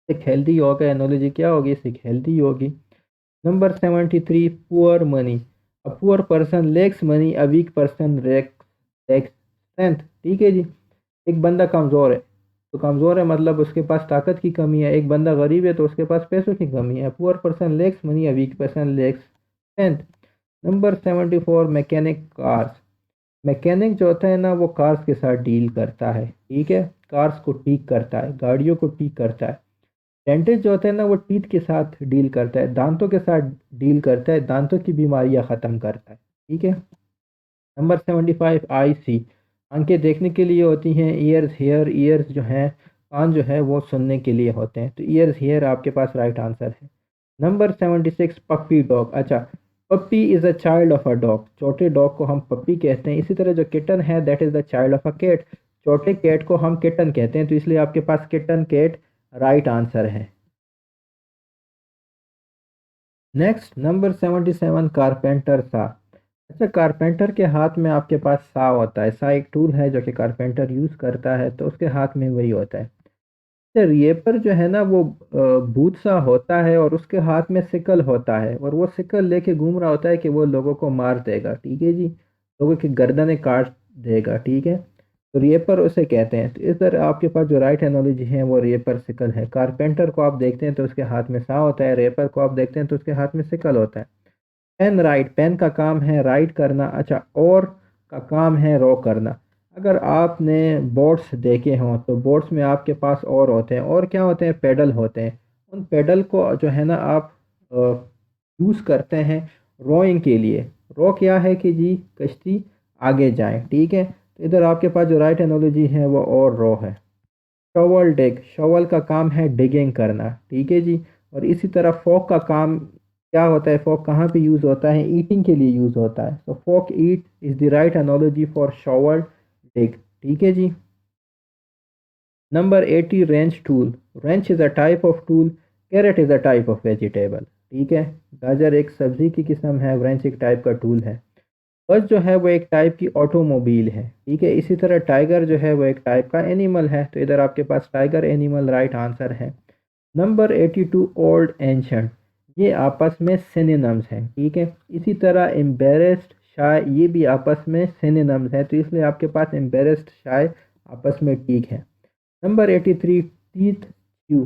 सिक हेल्दी होगा। एनोलॉजी क्या होगी, सिक हेल्दी होगी। Number 73, poor money. A poor person lacks money, a weak person lacks strength. ठीक है जी। एक बंदा कमज़ोर है तो कमज़ोर है मतलब उसके पास ताकत की कमी है। एक बंदा गरीब है तो उसके पास पैसों की कमी है। Poor person lacks money, a weak person lacks strength. Number 74, mechanic cars. Mechanic जो होता है ना वो कार्स के साथ डील करता है। ठीक है। कार्स को ठीक करता है, गाड़ियों को ठीक करता है। डेंटिस्ट जो होता है ना वो टीथ के साथ डील करता है, दांतों के साथ डील करता है, दांतों की बीमारियां ख़त्म करता है। ठीक है। नंबर 75, आई सी। आंखें देखने के लिए होती हैं, ईयर्स हेयर, ईयर्स जो हैं कान जो है वो सुनने के लिए होते हैं, तो ईयर्स हेयर आपके पास राइट आंसर है। Number 76, puppy dog. अच्छा, puppy is a child of a dog. छोटे डॉग को हम पप्पी कहते हैं। इसी तरह जो किटन है that is the child of a cat. छोटे कैट को हम किटन कहते हैं, तो इसलिए आपके पास किटन कैट राइट आंसर है। Next number 77, carpenter saw. अच्छा, कारपेंटर के हाथ में आपके पास सा होता है। सा एक टूल है जो कि कारपेंटर यूज़ करता है, तो उसके हाथ में वही होता है। अच्छा, रेपर जो है ना वो भूत सा होता है और उसके हाथ में सिकल होता है और वो सिकल लेके घूम रहा होता है कि वो लोगों को मार देगा। ठीक है जी। लोगों की गर्दनें काट देगा। ठीक है। तो रेपर उसे कहते हैं। तो इस तरह आपके पास जो राइट एनोलॉजी है वो रेपर सिकल है। कारपेंटर को आप देखते हैं तो उसके हाथ में सा होता है, रेपर को आप देखते हैं तो उसके हाथ में सिकल होता है। पेन राइट, पेन का काम है राइट करना। अच्छा, और का काम है रो करना। अगर आपने बोट्स देखे हों तो बोट्स में आपके पास और होते हैं, और क्या होते हैं, पेडल होते हैं। उन पेडल को जो है ना आप यूज़ करते हैं रोइंग के लिए। रो क्या है कि जी कश्ती आगे जाए। ठीक है। तो इधर आपके पास जो राइट एनोलॉजी है वो और रो है। शॉवल डिग, शॉवल का काम है डिगिंग करना, ठीक है जी। और इसी तरह फोक का काम क्या होता है, फोक कहाँ पे यूज़ होता है, ईटिंग के लिए यूज़ होता है। तो fork eat is the right analogy for shovel dig, ठीक है जी। Number 80 wrench tool. Wrench is a type of tool, carrot is a type of vegetable, ठीक है। गाजर एक सब्जी की किस्म है, रेंच एक टाइप का टूल है। बस जो है वो एक टाइप की ऑटोमोबाइल है, ठीक है। इसी तरह टाइगर जो है वो एक टाइप का एनिमल है, तो इधर आपके पास टाइगर एनिमल राइट आंसर है। नंबर 82 ओल्ड एंशंट, ये आपस में सिनोनिम्स हैं, ठीक है। इसी तरह एम्बेरेस्ड शाय, ये भी आपस में सिनोनिम्स है, तो इसलिए आपके पास एम्बेरेस्ड शाय आपस में ठीक है। नंबर 83 टीथ क्यू,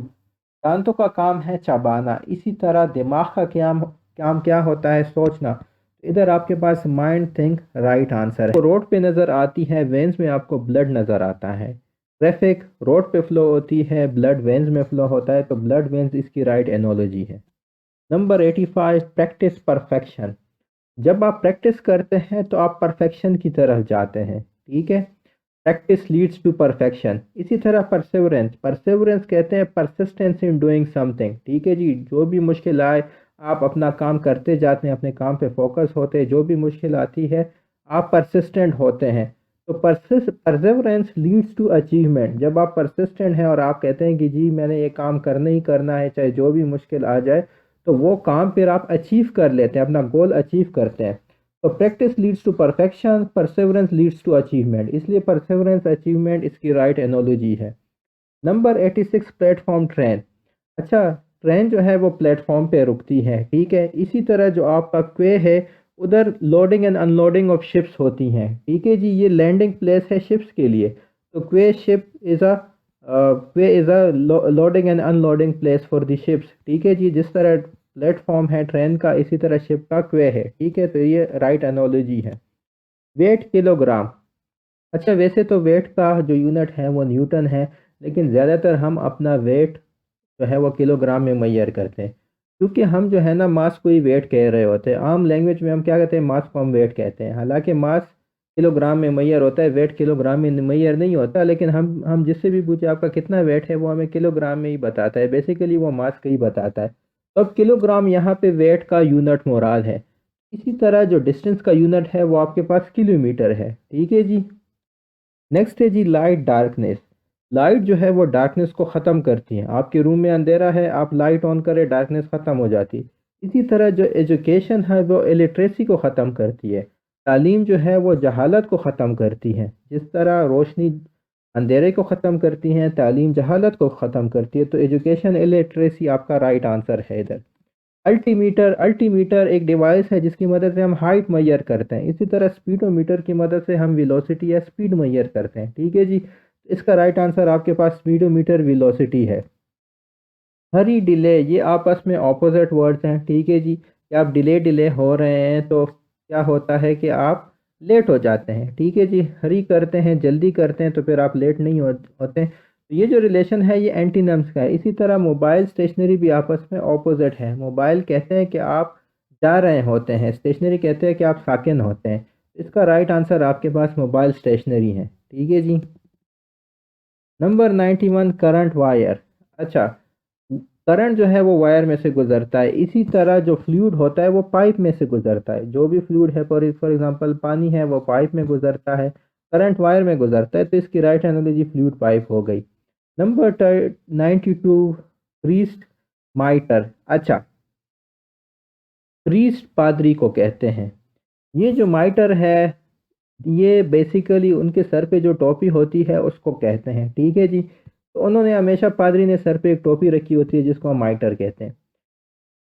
दांतों का काम है चबाना। इसी तरह दिमाग का काम क्या होता है, सोचना। इधर आपके पास माइंड थिंक राइट आंसर है। तो रोड पे नज़र आती है, वेन्स में आपको ब्लड नज़र आता है। ट्रैफिक रोड पे फ्लो होती है, ब्लड वेन्स में फ्लो होता है, तो ब्लड वेन्स इसकी राइट एनोलॉजी है। नंबर 85 प्रैक्टिस परफेक्शन, जब आप प्रैक्टिस करते हैं तो आप परफेक्शन की तरफ जाते हैं, ठीक है। Practice leads to perfection. इसी तरह परसेवरेंस, परसेवरेंस कहते हैं परसिस्टेंस इन डूइंग समथिंग, ठीक है जी। जो भी मुश्किल आए आप अपना काम करते जाते हैं, अपने काम पे फोकस होते हैं, जो भी मुश्किल आती है आप परसिस्टेंट होते हैं। तो परसेवरेंस लीड्स टू अचीवमेंट, जब आप परसिस्टेंट हैं और आप कहते हैं कि जी मैंने ये काम करना ही करना है चाहे जो भी मुश्किल आ जाए, तो वो काम फिर आप अचीव कर लेते हैं, अपना गोल अचीव करते हैं। तो practice leads to perfection, perseverance leads to achievement, इसलिए परसेवरेंस अचीवमेंट इसकी राइट एनोलॉजी है। Number 86 platform train. अच्छा, ट्रेन जो है वो प्लेटफॉर्म पे रुकती है, ठीक है। इसी तरह जो आपका क्वे है, उधर loading and unloading of ships होती हैं, ठीक है जी। ये लैंडिंग प्लेस है शिप्स के लिए, तो क्वे is a loading and unloading place for the ships, ठीक है जी। जिस तरह प्लेटफॉर्म है ट्रेन का, इसी तरह शिप का क्वे है, ठीक है। तो ये राइट एनोलॉजी है। Wait kilogram. अच्छा, वैसे तो वेट का जो यूनिट है वो न्यूटन है, लेकिन ज़्यादातर हम अपना वेट जो है वो किलोग्राम में मैयर करते हैं, क्योंकि हम जो है ना मास को ही वेट कह रहे होते हैं। आम लैंग्वेज में हम क्या कहते हैं, मास को हम वेट कहते हैं। हालांकि मास किलोग्राम में मैयर होता है, वेट किलोग्राम में मैयर नहीं होता, लेकिन हम जिससे भी पूछे आपका कितना वेट है, वो हमें किलोग्राम में ही बताता है, बेसिकली वो मास का ही बताता है। तो अब किलोग्राम यहाँ पे वेट का यूनिट मुराद है। इसी तरह जो डिस्टेंस का यूनिट है वो आपके पास किलोमीटर है, ठीक है जी। नेक्स्ट है जी लाइट डार्कनेस। लाइट जो है वो डार्कनेस को ख़त्म करती है। आपके रूम में अंधेरा है, आप लाइट ऑन करें, डार्कनेस ख़त्म हो जाती है। इसी तरह जो एजुकेशन है वो इलिटरेसी को ख़त्म करती है। तालीम जो है वो जहालत को ख़त्म करती है। जिस तरह रोशनी अंधेरे को ख़त्म करती है, तालीम जहालत को ख़त्म करती है। तो एजुकेशन इलिटरेसी आपका राइट आंसर है इधर। अल्टीमीटर, अल्टीमीटर एक डिवाइस है जिसकी मदद से हम हाइट मैयर करते हैं। इसी तरह स्पीडोमीटर की मदद से हम वेलोसिटी या स्पीड मैयर करते हैं, ठीक है जी। इसका राइट आंसर आपके पास स्पीडोमीटर वेलोसिटी है। हरी डिले, ये आपस में ऑपोजिट वर्ड्स हैं, ठीक है जी। कि आप डिले डिले हो रहे हैं तो क्या होता है कि आप लेट हो जाते हैं, ठीक है जी। हरी करते हैं, जल्दी करते हैं, तो फिर आप लेट नहीं होते। तो ये जो रिलेशन है ये एंटीनम्स का है। इसी तरह मोबाइल स्टेशनरी भी आपस में ऑपोजिट है। मोबाइल कहते हैं कि आप जा रहे होते हैं, स्टेशनरी कहते हैं कि आप साकिन होते हैं। इसका राइट आंसर आपके पास मोबाइल स्टेशनरी है, ठीक है जी। Number 91 current wire. अच्छा, करंट जो है वो वायर में से गुजरता है। इसी तरह जो फ्लूइड होता है वो पाइप में से गुजरता है। जो भी फ्लूइड है, फॉर एग्जांपल पानी है, वो पाइप में गुजरता है, करंट वायर में गुजरता है। तो इसकी राइट एनालॉजी फ्लूइड पाइप हो गई। Number 92 priest माइटर। अच्छा, प्रीस्ट पादरी को कहते हैं। ये जो माइटर है ये बेसिकली उनके सर पे जो टोपी होती है उसको कहते हैं, ठीक है जी। तो उन्होंने हमेशा पादरी ने सर पे एक टोपी रखी होती है जिसको हम माइटर कहते हैं।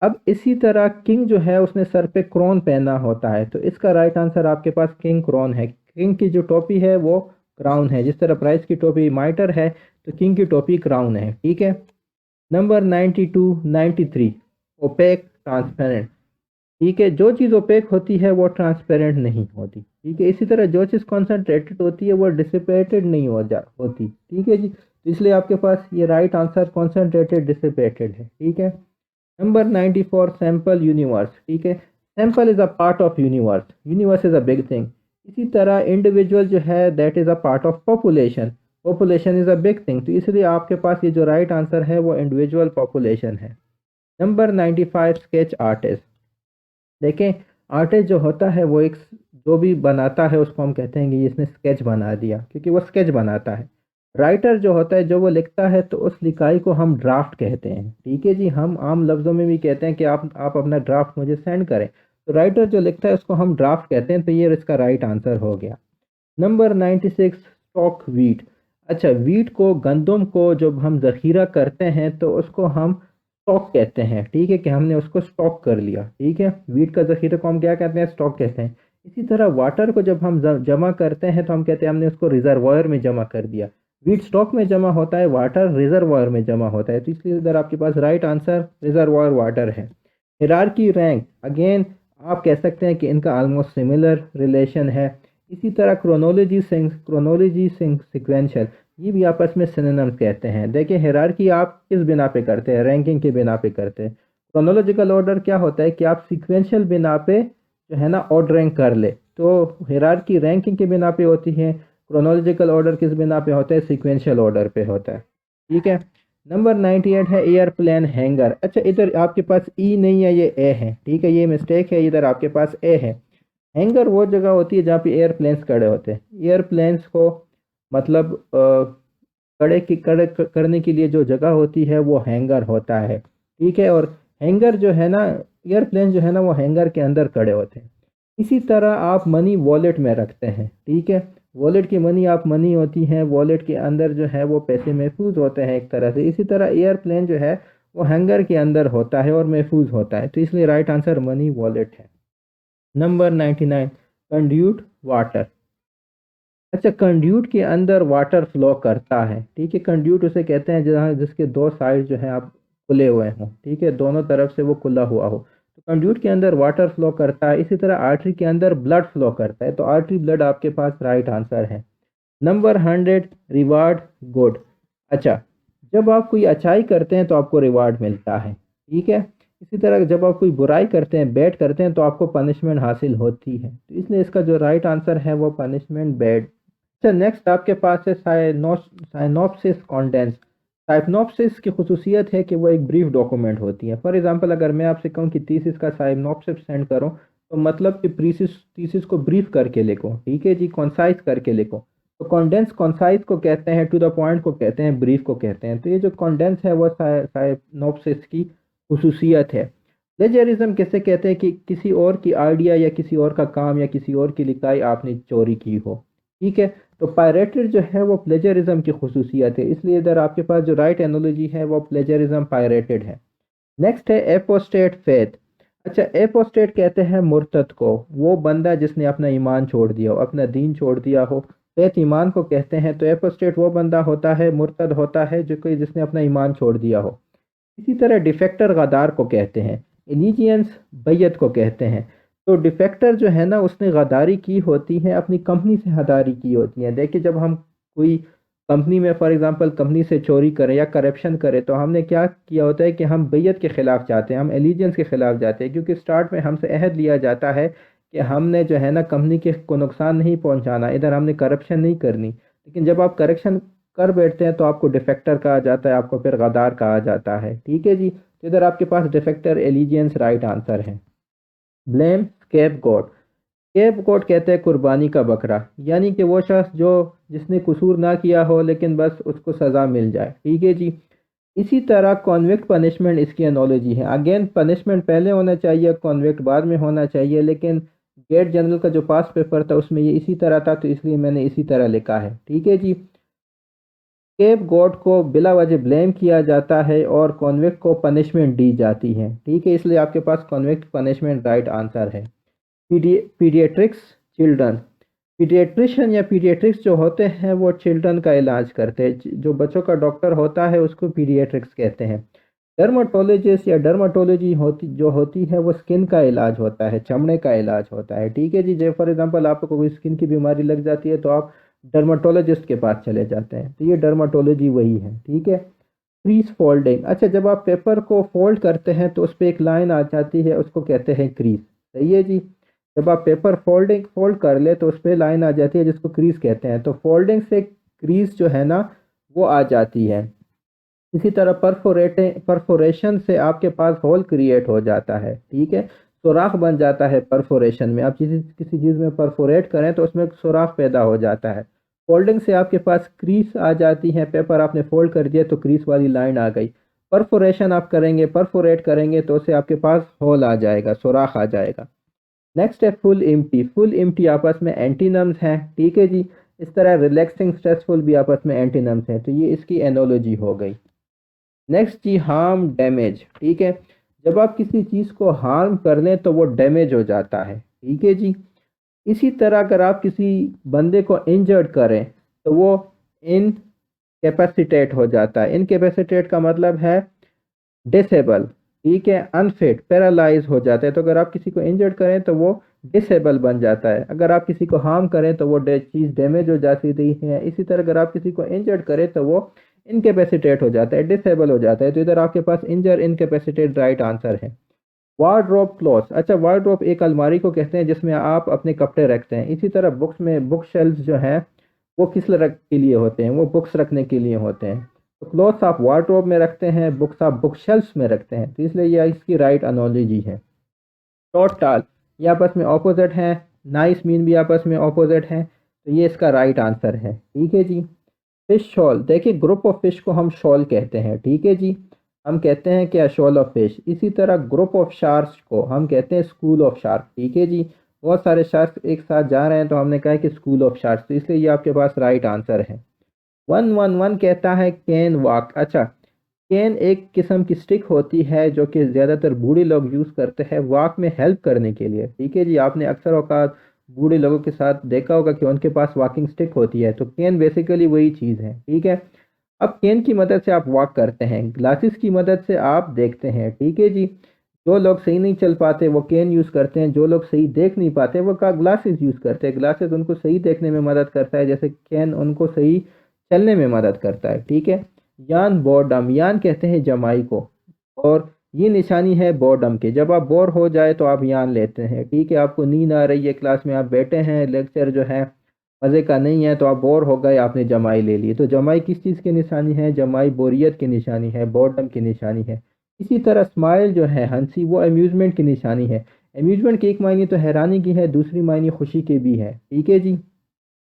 अब इसी तरह किंग जो है उसने सर पे क्रोन पहना होता है, तो इसका राइट आंसर आपके पास किंग क्रोन है। किंग की जो टोपी है वो क्राउन है। जिस तरह प्राइस की टोपी माइटर है, तो किंग की टोपी क्राउन है, ठीक है। Number 92 93 opaque transparent. ठीक है, जो चीज़ ओपेक होती है वो ट्रांसपेरेंट नहीं होती, ठीक है। इसी तरह जो चीज़ कॉन्सेंट्रेटेड होती है वो डिसिपेटेड नहीं होती, ठीक है जी। तो इसलिए आपके पास ये राइट आंसर कॉन्सेंट्रेटेड डिसिपेटेड है, ठीक है। नंबर 94 सैंपल यूनिवर्स, ठीक है। Sample is a part of universe, universe is a big thing. इसी तरह इंडिविजुअल जो है that is a part of population, population is a big thing, तो इसलिए आपके पास ये जो राइट आंसर है वो इंडिविजुअल पॉपुलेशन है। Number 95 sketch artist. देखें, आर्टिस्ट जो होता है वो एक जो भी बनाता है उसको हम कहते हैं कि इसने स्केच बना दिया, क्योंकि वो स्केच बनाता है। राइटर जो होता है जो वो लिखता है तो उस लिखाई को हम ड्राफ्ट कहते हैं। ठीक है जी, हम आम लफ्ज़ों में भी कहते हैं कि आप अपना ड्राफ्ट मुझे सेंड करें, तो राइटर जो लिखता है उसको हम ड्राफ्ट कहते हैं, तो ये इसका राइट आंसर हो गया। Number 96 stock wheat. अच्छा, वीट को, गंदम को जब हम ज़ख़ीरा करते हैं तो उसको हम स्टॉक कहते हैं। ठीक है, कि हमने उसको स्टॉक कर लिया। ठीक है, वीट का ज़ख़ीरा को हम क्या कहते हैं, स्टॉक कहते हैं। इसी तरह वाटर को जब हम जमा करते हैं तो हम कहते हैं हमने उसको रिजर्वायर में जमा कर दिया। वीट स्टॉक में जमा होता है, वाटर रिजर्वायर में जमा होता है, तो इसलिए इधर आपके पास राइट आंसर रिजर्वायर वाटर है। हिरार्की रैंक, अगेन आप कह सकते हैं कि इनका ऑलमोस्ट सिमिलर रिलेशन है। इसी तरह क्रोनोलॉजी सिक्वेंशियल, ये भी आपस में सिनोनिम्स कहते हैं। देखिए, हिरार्की आप किस बिना पे करते हैं, रैंकिंग के बिना पे करते हैं। क्रोनोलॉजिकल ऑर्डर क्या होता है कि आप सीक्वेंशियल बिना पे जो है ना ऑर्डरिंग कर ले, तो हिरार्की रैंकिंग के बिना पे होती है। क्रोनोलॉजिकल ऑर्डर किस बिना पे होता है, सीक्वेंशियल ऑर्डर पे होता है। ठीक है। नंबर 98 है एयरप्लेन हैंगर। अच्छा, इधर आपके पास ई नहीं है, ये ए है। ठीक है, ये मिस्टेक है, इधर आपके पास ए है। हैंगर वो जगह होती है जहाँ पे एयरप्लेन्स खड़े होते हैं। एयरप्लेन्स को मतलब करने के लिए जो जगह होती है वो हैंगर होता है। ठीक है, और हैंगर जो है ना, एयरप्लेन जो है ना वो हैंगर के अंदर खड़े होते हैं। इसी तरह आप मनी वॉलेट में रखते हैं। ठीक है, वॉलेट की मनी आप मनी होती है, वॉलेट के अंदर जो है वो पैसे महफूज होते हैं एक तरह से। इसी तरह एयरप्लेन जो है वो हैंगर के अंदर होता है और महफूज होता है, तो इसलिए राइट आंसर मनी वॉलेट है। Number 99 conduit water. अच्छा, कंड्यूट के अंदर वाटर फ्लो करता है। ठीक है, कंड्यूट उसे कहते हैं जहाँ जिसके दो साइड जो है आप खुले हुए हों। ठीक है, दोनों तरफ से वो खुला हुआ हो, तो कंड्यूट के अंदर वाटर फ्लो करता है। इसी तरह आर्टरी के अंदर ब्लड फ्लो करता है, तो आर्टरी ब्लड आपके पास राइट आंसर है। Number 100 reward good. अच्छा, जब आप कोई अच्छाई करते हैं तो आपको रिवार्ड मिलता है। ठीक है, इसी तरह जब आप कोई बुराई करते हैं, बैड करते हैं, तो आपको पनिशमेंट हासिल होती है, तो इसलिए इसका जो राइट आंसर है वो पनिशमेंट बैड। अच्छा, नेक्स्ट आपके पास है साइनॉप्सिस कॉन्डेंस। साइनॉप्सिस की खुसूसियत है कि वो एक ब्रीफ डॉक्यूमेंट होती है। फॉर एग्जांपल, अगर मैं आपसे कहूँ कि थीसिस का साइनॉप्सिस सेंड करो, तो मतलब कि थीसिस को ब्रीफ करके लिखो। ठीक है जी, कॉन्साइज करके लिखो। तो कॉन्डेंस कॉन्साइज को कहते हैं, टू द पॉइंट को कहते हैं, ब्रीफ को कहते हैं। तो ये जो कॉन्डेंस है वो साइनॉप्सिस की खुसूसियत है। प्लेजरिज्म किसे कहते हैं कि किसी और की आइडिया या किसी और का काम या किसी और की लिखाई आपने चोरी की हो। ठीक है, तो पायरेटेड जो है वो प्लेजरिज्म की खुसूसियत है, इसलिए इधर आपके पास जो राइट एनोलॉजी है वो प्लेजरिज्म पायरेटेड है। नेक्स्ट है एपोस्टेट फेथ। अच्छा, एपोस्टेट कहते हैं मुर्तद को, वो बंदा जिसने अपना ईमान छोड़ दिया हो, अपना दीन छोड़ दिया हो। फेथ ईमान को कहते हैं, तो एपोस्टेट वो बंदा होता है, मुर्तद होता है जो कोई जिसने अपना ईमान छोड़ दिया हो। इसी तरह डिफेक्टर गद्दार को कहते हैं। एलिजियंस बैयत को कहते हैं। तो डिफेक्टर जो है ना उसने गद्दारी की होती है, अपनी कंपनी से गद्दारी की होती है। देखिए, जब हम कोई कंपनी में फॉर एग्जांपल कंपनी से चोरी करें या करप्शन करें, तो हमने क्या किया होता है कि हम बैयत के ख़िलाफ़ जाते हैं, हम एलिजेंस के ख़िलाफ़ जाते हैं, क्योंकि स्टार्ट में हमसे अहद लिया जाता है कि हमने जो है ना कंपनी के को नुकसान नहीं पहुंचाना, इधर हमने करप्शन नहीं करनी। लेकिन जब आप करप्शन कर बैठते हैं तो आपको डिफेक्टर कहा जाता है, आपको फिर गद्दार कहा जाता है। ठीक है जी, तो इधर आपके पास डिफेक्टर एलिजियंस राइट आंसर है। ब्लेम स्केप गोट। स्केप गोट कहते हैं कुर्बानी का बकरा, यानी कि वो शख्स जो जिसने कसूर ना किया हो लेकिन बस उसको सज़ा मिल जाए। ठीक है जी। इसी तरह कॉन्विक्ट पनिशमेंट इसकी एनोलॉजी है। अगेन पनिशमेंट पहले होना चाहिए, कॉन्विक्ट बाद में होना चाहिए, लेकिन गेट जनरल का जो पास पेपर था उसमें ये इसी तरह था, तो इसलिए मैंने इसी तरह लिखा है। ठीक है जी। स्केप गोट को बिला वजह ब्लेम किया जाता है और कॉन्विक्ट को पनिशमेंट दी जाती है। ठीक है, इसलिए आपके पास कॉन्विक्ट पनिशमेंट राइट आंसर है। Paediatrics children. पीडियाट्रिशियन या पीडियाट्रिक्स जो होते हैं वो चिल्ड्रन का इलाज करते हैं, जो बच्चों का डॉक्टर होता है उसको पीडियाट्रिक्स कहते हैं। डर्माटोलॉजिस्ट या डर्माटोलॉजी होती है वो स्किन का इलाज होता है, चमड़े का इलाज होता है। ठीक है जी, जैसे फॉर एग्जांपल आपको कोई स्किन की बीमारी लग जाती है तो आप डर्माटोलॉजिस्ट के पास चले जाते हैं, तो ये डर्माटोलॉजी वही है। ठीक है। Crease folding. अच्छा, जब आप पेपर को फोल्ड करते हैं तो उस पर एक लाइन आ जाती है, उसको कहते हैं क्रीज। सही है जी। जब आप पेपर फोल्ड कर ले तो उस पर लाइन आ जाती है जिसको क्रीज कहते हैं, तो फोल्डिंग से क्रीज जो है ना वो आ जाती है। इसी तरह परफोरेशन से आपके पास होल क्रिएट हो जाता है, ठीक है, सुराख बन जाता है। परफोरेशन में आप किसी किसी चीज़ में परफोरेट करें तो उसमें सुराख पैदा हो जाता है। फोल्डिंग से आपके पास क्रीज आ जाती है, पेपर आपने फोल्ड कर दिया तो क्रीज वाली लाइन आ गई। परफोरेशन आप करेंगे, परफोरेट करेंगे तो उससे आपके पास होल आ जाएगा, सुराख आ जाएगा। नेक्स्ट है फुल एम्प्टी आपस में एंटीनम्स हैं, ठीक है जी। इस तरह रिलैक्सिंग स्ट्रेसफुल भी आपस में एंटीनम्स हैं, तो ये इसकी एनोलॉजी हो गई। नेक्स्ट जी हार्म डैमेज, ठीक है, जब आप किसी चीज़ को हार्म कर लें तो वो डैमेज हो जाता है, ठीक है जी। इसी तरह अगर आप किसी बंदे को इंजर्ड करें तो वो इनकेपेसिटेट हो जाता है। इनकेपेसिटेट का मतलब है डिसेबल, ठीक है, अनफिट, पैरालाइज हो जाता है। तो अगर आप किसी को इंजर्ड करें तो वो डिसेबल बन जाता है। अगर आप किसी को हार्म करें तो वो चीज़ डैमेज हो जाती है। इसी तरह अगर आप किसी को इंजर्ड करें तो वो इनकेपेसिटेट हो जाता है, डिसेबल हो जाता है। तो इधर आपके पास इंजर, इनकेपेसिटेट राइट आंसर है। वार्डरोब क्लोथ, अच्छा वार्डरोब एक अलमारी को कहते हैं जिसमें आप अपने कपड़े रखते हैं। इसी तरह बुक्स में बुक शेल्फ जो है वो किस रख के लिए होते हैं, वो बुक्स रखने के लिए होते हैं। तो क्लोथ्स आप वार्डरोब में रखते हैं, बुक्स आप बुक शेल्फ्स में रखते हैं, तो इसलिए यह इसकी राइट एनालॉजी है। शॉर्ट टाल ये आपस में ऑपोजिट हैं, नाइस मीन भी आपस में ऑपोजिट हैं, तो ये इसका राइट आंसर है, ठीक है जी। फिश शॉल, देखिए ग्रुप ऑफ फिश को हम शॉल कहते हैं, ठीक है जी। हम कहते हैं क्या, शॉल ऑफ फिश। इसी तरह ग्रुप ऑफ शार्क्स को हम कहते हैं स्कूल ऑफ शार्क, ठीक है जी। बहुत सारे शार्क्स एक साथ जा रहे हैं तो हमने कहा कि स्कूल ऑफ शार्क्स, तो इसलिए ये आपके पास राइट आंसर है। 111 कहता है कैन वॉक, अच्छा कैन एक किस्म की स्टिक होती है जो कि ज़्यादातर बूढ़े लोग यूज़ करते हैं वॉक में हेल्प करने के लिए, ठीक है जी। आपने अक्सर औकात बूढ़े लोगों के साथ देखा होगा कि उनके पास वॉकिंग स्टिक होती है, तो कैन बेसिकली वही चीज़ है, ठीक है। अब पेन की मदद से आप वॉक करते हैं, ग्लासेस की मदद से आप देखते हैं, ठीक है जी। जो लोग सही नहीं चल पाते वो केन यूज़ करते हैं, जो लोग सही देख नहीं पाते वो का ग्लासेस यूज़ करते हैं। ग्लासेस उनको सही देखने में मदद करता है, जैसे कैन उनको सही चलने में मदद करता है, ठीक है। यान बोर्डम, यान कहते हैं जमाई को, और ये निशानी है बोर्डम की। जब आप बोर हो जाए तो आप यान लेते हैं, ठीक है। आपको नींद आ रही है, क्लास में आप बैठे हैं, लेक्चर जो है मज़े का नहीं है, तो आप बोर हो गए, आपने जमाई ले ली। तो जमाई किस चीज़ की निशानी है, जमाई बोरियत की निशानी है, बोर्डम की निशानी है। इसी तरह स्माइल जो है, हंसी, वो अम्यूज़मेंट की निशानी है। अम्यूज़मेंट की एक मायने तो हैरानी की है, दूसरी मायने खुशी की भी है, ठीक है जी।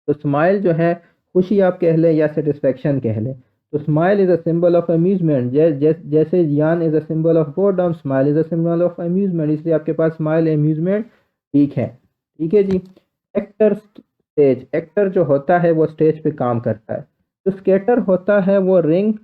तो स्माइल जो है खुशी आप कह लें या सेटिस्फेक्शन कह लें। तो smile is a symbol of amusement, जैसे यान is a symbol of boredom, smile is a symbol of amusement, इसलिए आपके पास स्माइल अम्यूज़मेंट ठीक है, ठीक है जी। एक्टर स्टेज, एक्टर जो होता है वो स्टेज पे काम करता है। जो स्केटर होता है वो रिंग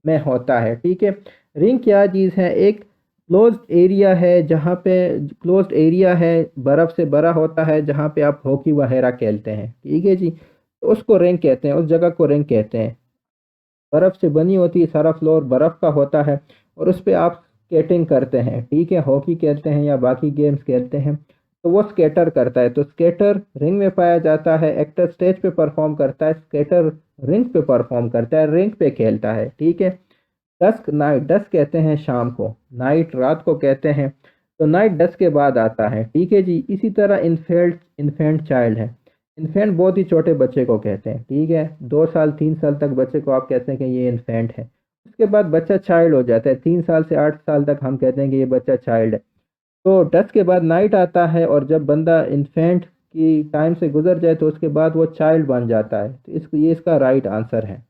में होता है, ठीक है। रिंग क्या चीज़ है, एक क्लोज्ड एरिया है, जहाँ पे क्लोज्ड एरिया है, बर्फ़ से भरा होता है, जहाँ पे आप हॉकी वगैरह खेलते हैं, ठीक है जी। तो उसको रिंग कहते हैं, उस जगह को रिंग कहते हैं। बर्फ़ से बनी होती है, सारा फ्लोर बर्फ़ का होता है और उस पे आप स्केटिंग करते हैं, ठीक है, हॉकी खेलते हैं या बाकी गेम्स खेलते हैं, तो वो स्केटर करता है। तो स्केटर रिंग में पाया जाता है, एक्टर स्टेज पे परफॉर्म करता है, स्केटर रिंग पे परफॉर्म करता है, रिंग पे खेलता है, ठीक है। डस्क नाइट, डस्क कहते हैं शाम को, नाइट रात को कहते हैं, तो नाइट डस्क के बाद आता है, ठीक है जी। इसी तरह इन्फेंट चाइल्ड है। इन्फेंट बहुत ही छोटे बच्चे को कहते हैं, ठीक है, 2 साल 3 साल तक बच्चे को आप कहते हैं कि ये इन्फेंट है। उसके बाद बच्चा चाइल्ड हो जाता है, 3 साल से 8 साल तक हम कहते हैं कि ये बच्चा चाइल्ड है। तो डस्क के बाद नाइट आता है, और जब बंदा इन्फेंट की टाइम से गुजर जाए तो उसके बाद वो चाइल्ड बन जाता है, तो ये इसका राइट आंसर है।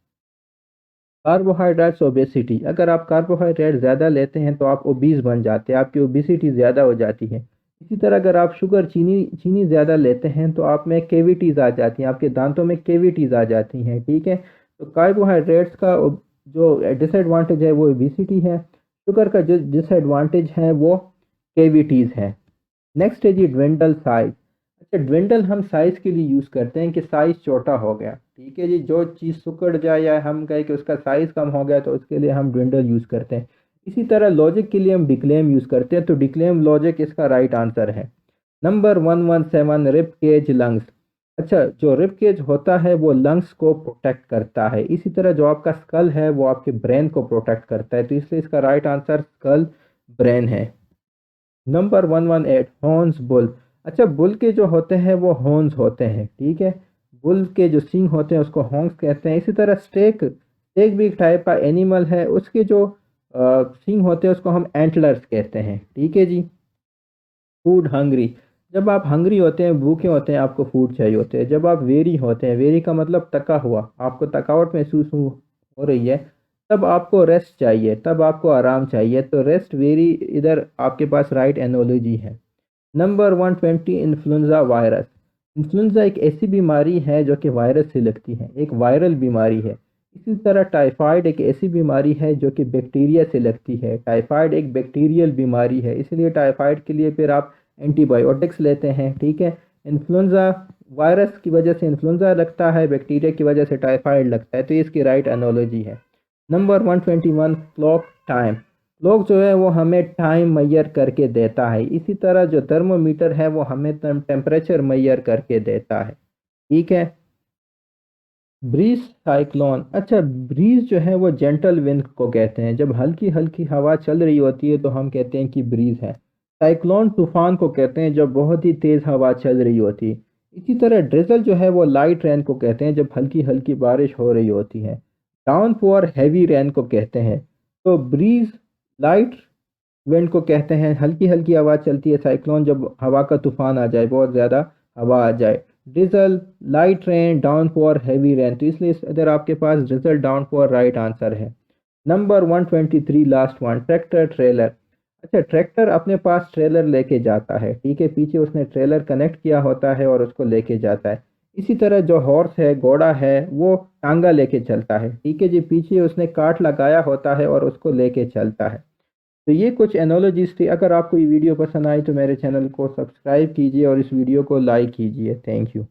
कार्बोहाइड्रेट्स ओबेसिटी, अगर आप कार्बोहाइड्रेट ज़्यादा लेते हैं तो आप ओबीज बन जाते हैं, आपकी ओबेसिटी ज़्यादा हो जाती है। इसी तरह अगर आप शुगर चीनी चीनी ज़्यादा लेते हैं तो आप में केविटीज़ आ जाती हैं, आपके दांतों में केविटीज़ आ जाती हैं, ठीक है। तो कार्बोहाइड्रेट्स का जो डिसएडवांटेज है वो ओबेसिटी है, शुगर का जो डिसएडवांटेज है वो केविटीज़ है। नेक्स्ट है जी ड्विंडल साइज, अच्छा ड्विंडल हम साइज के लिए यूज़ करते हैं कि साइज छोटा हो गया, ठीक है जी। जो चीज़ सिकुड़ जाए या हम कहें कि उसका साइज कम हो गया तो उसके लिए हम ड्विंडल यूज़ करते हैं। इसी तरह लॉजिक के लिए हम डिक्लेम यूज़ करते हैं, तो डिक्लेम लॉजिक इसका राइट आंसर है। नंबर 117 रिब केज लंग्स, अच्छा जो रिब केज होता है वो लंग्स को प्रोटेक्ट करता है। इसी तरह जो आपका स्कल है वो आपके ब्रेन को प्रोटेक्ट करता है, तो इसलिए इसका राइट आंसर स्कल ब्रेन है। नंबर 118 हॉर्न्स बुल, अच्छा, बुल के जो होते हैं वो हॉर्न्स होते हैं, ठीक है। बुल के जो सींग होते हैं उसको हॉर्न्स कहते हैं। इसी तरह स्टेक स्टेक भी एक टाइप का एनिमल है, उसके जो सींग होते हैं उसको हम एंटलर्स कहते हैं, ठीक है जी। फूड हंग्री, जब आप हंग्री होते हैं, भूखे होते हैं, आपको फूड चाहिए होते हैं। जब आप वेरी होते हैं, वेरी का मतलब थका हुआ, आपको थकावट महसूस हो रही है, तब आपको रेस्ट चाहिए, तब आपको आराम चाहिए। तो रेस्ट वेरी इधर आपके पास राइट एनोलॉजी है। Number 120, influenza virus. इन्फ्लुएंजा एक ऐसी बीमारी है जो कि वायरस से लगती है, एक वायरल बीमारी है। इसी तरह टाइफाइड एक ऐसी बीमारी है जो कि बैक्टीरिया से लगती है। टाइफाइड एक बैक्टीरियल बीमारी है, इसलिए टाइफाइड के लिए फिर आप एंटीबायोटिक्स लेते हैं, ठीक है। इन्फ्लुएंजा वायरस की वजह से इन्फ्लुएंजा लगता है, बैक्टीरिया की वजह से टाइफाइड लगता है, तो इसकी राइट एनोलॉजी है। Number 121, clock time. लोग जो है वो हमें टाइम मैयर करके देता है। इसी तरह जो थर्मोमीटर है वो हमें टेम्परेचर मैयर करके देता है, ठीक है। ब्रीज साइक्लोन, अच्छा, ब्रीज जो है वो जेंटल विंड को कहते हैं। जब हल्की हल्की हवा चल रही होती है तो हम कहते हैं कि ब्रीज है। साइक्लोन तूफान को कहते हैं जब बहुत ही तेज हवा चल रही होती है। इसी तरह ड्रिजल जो है वो लाइट रेन को कहते हैं जब हल्की हल्की बारिश हो रही होती है। डाउनपोर हैवी रेन को कहते हैं। तो ब्रीज लाइट विंड को कहते हैं, हल्की हल्की हवा चलती है। साइक्लोन जब हवा का तूफान आ जाए, बहुत ज़्यादा हवा आ जाए। Drizzle light rain, downpour heavy rain, तो इसलिए इधर आपके पास ड्रिजल डाउनपोर राइट आंसर है। Number 123, last one, tractor trailer. अच्छा, ट्रैक्टर अपने पास ट्रेलर लेके जाता है, ठीक है, पीछे उसने ट्रेलर कनेक्ट किया होता है और उसको लेके जाता है। इसी तरह जो हॉर्स है, घोड़ा है, वो टांगा लेके चलता है, ठीक है जी, पीछे उसने काट लगाया होता है और उसको लेके चलता है। तो ये कुछ एनोलॉजीज थी। अगर आपको ये वीडियो पसंद आई तो मेरे चैनल को सब्सक्राइब कीजिए और इस वीडियो को लाइक कीजिए। Thank you.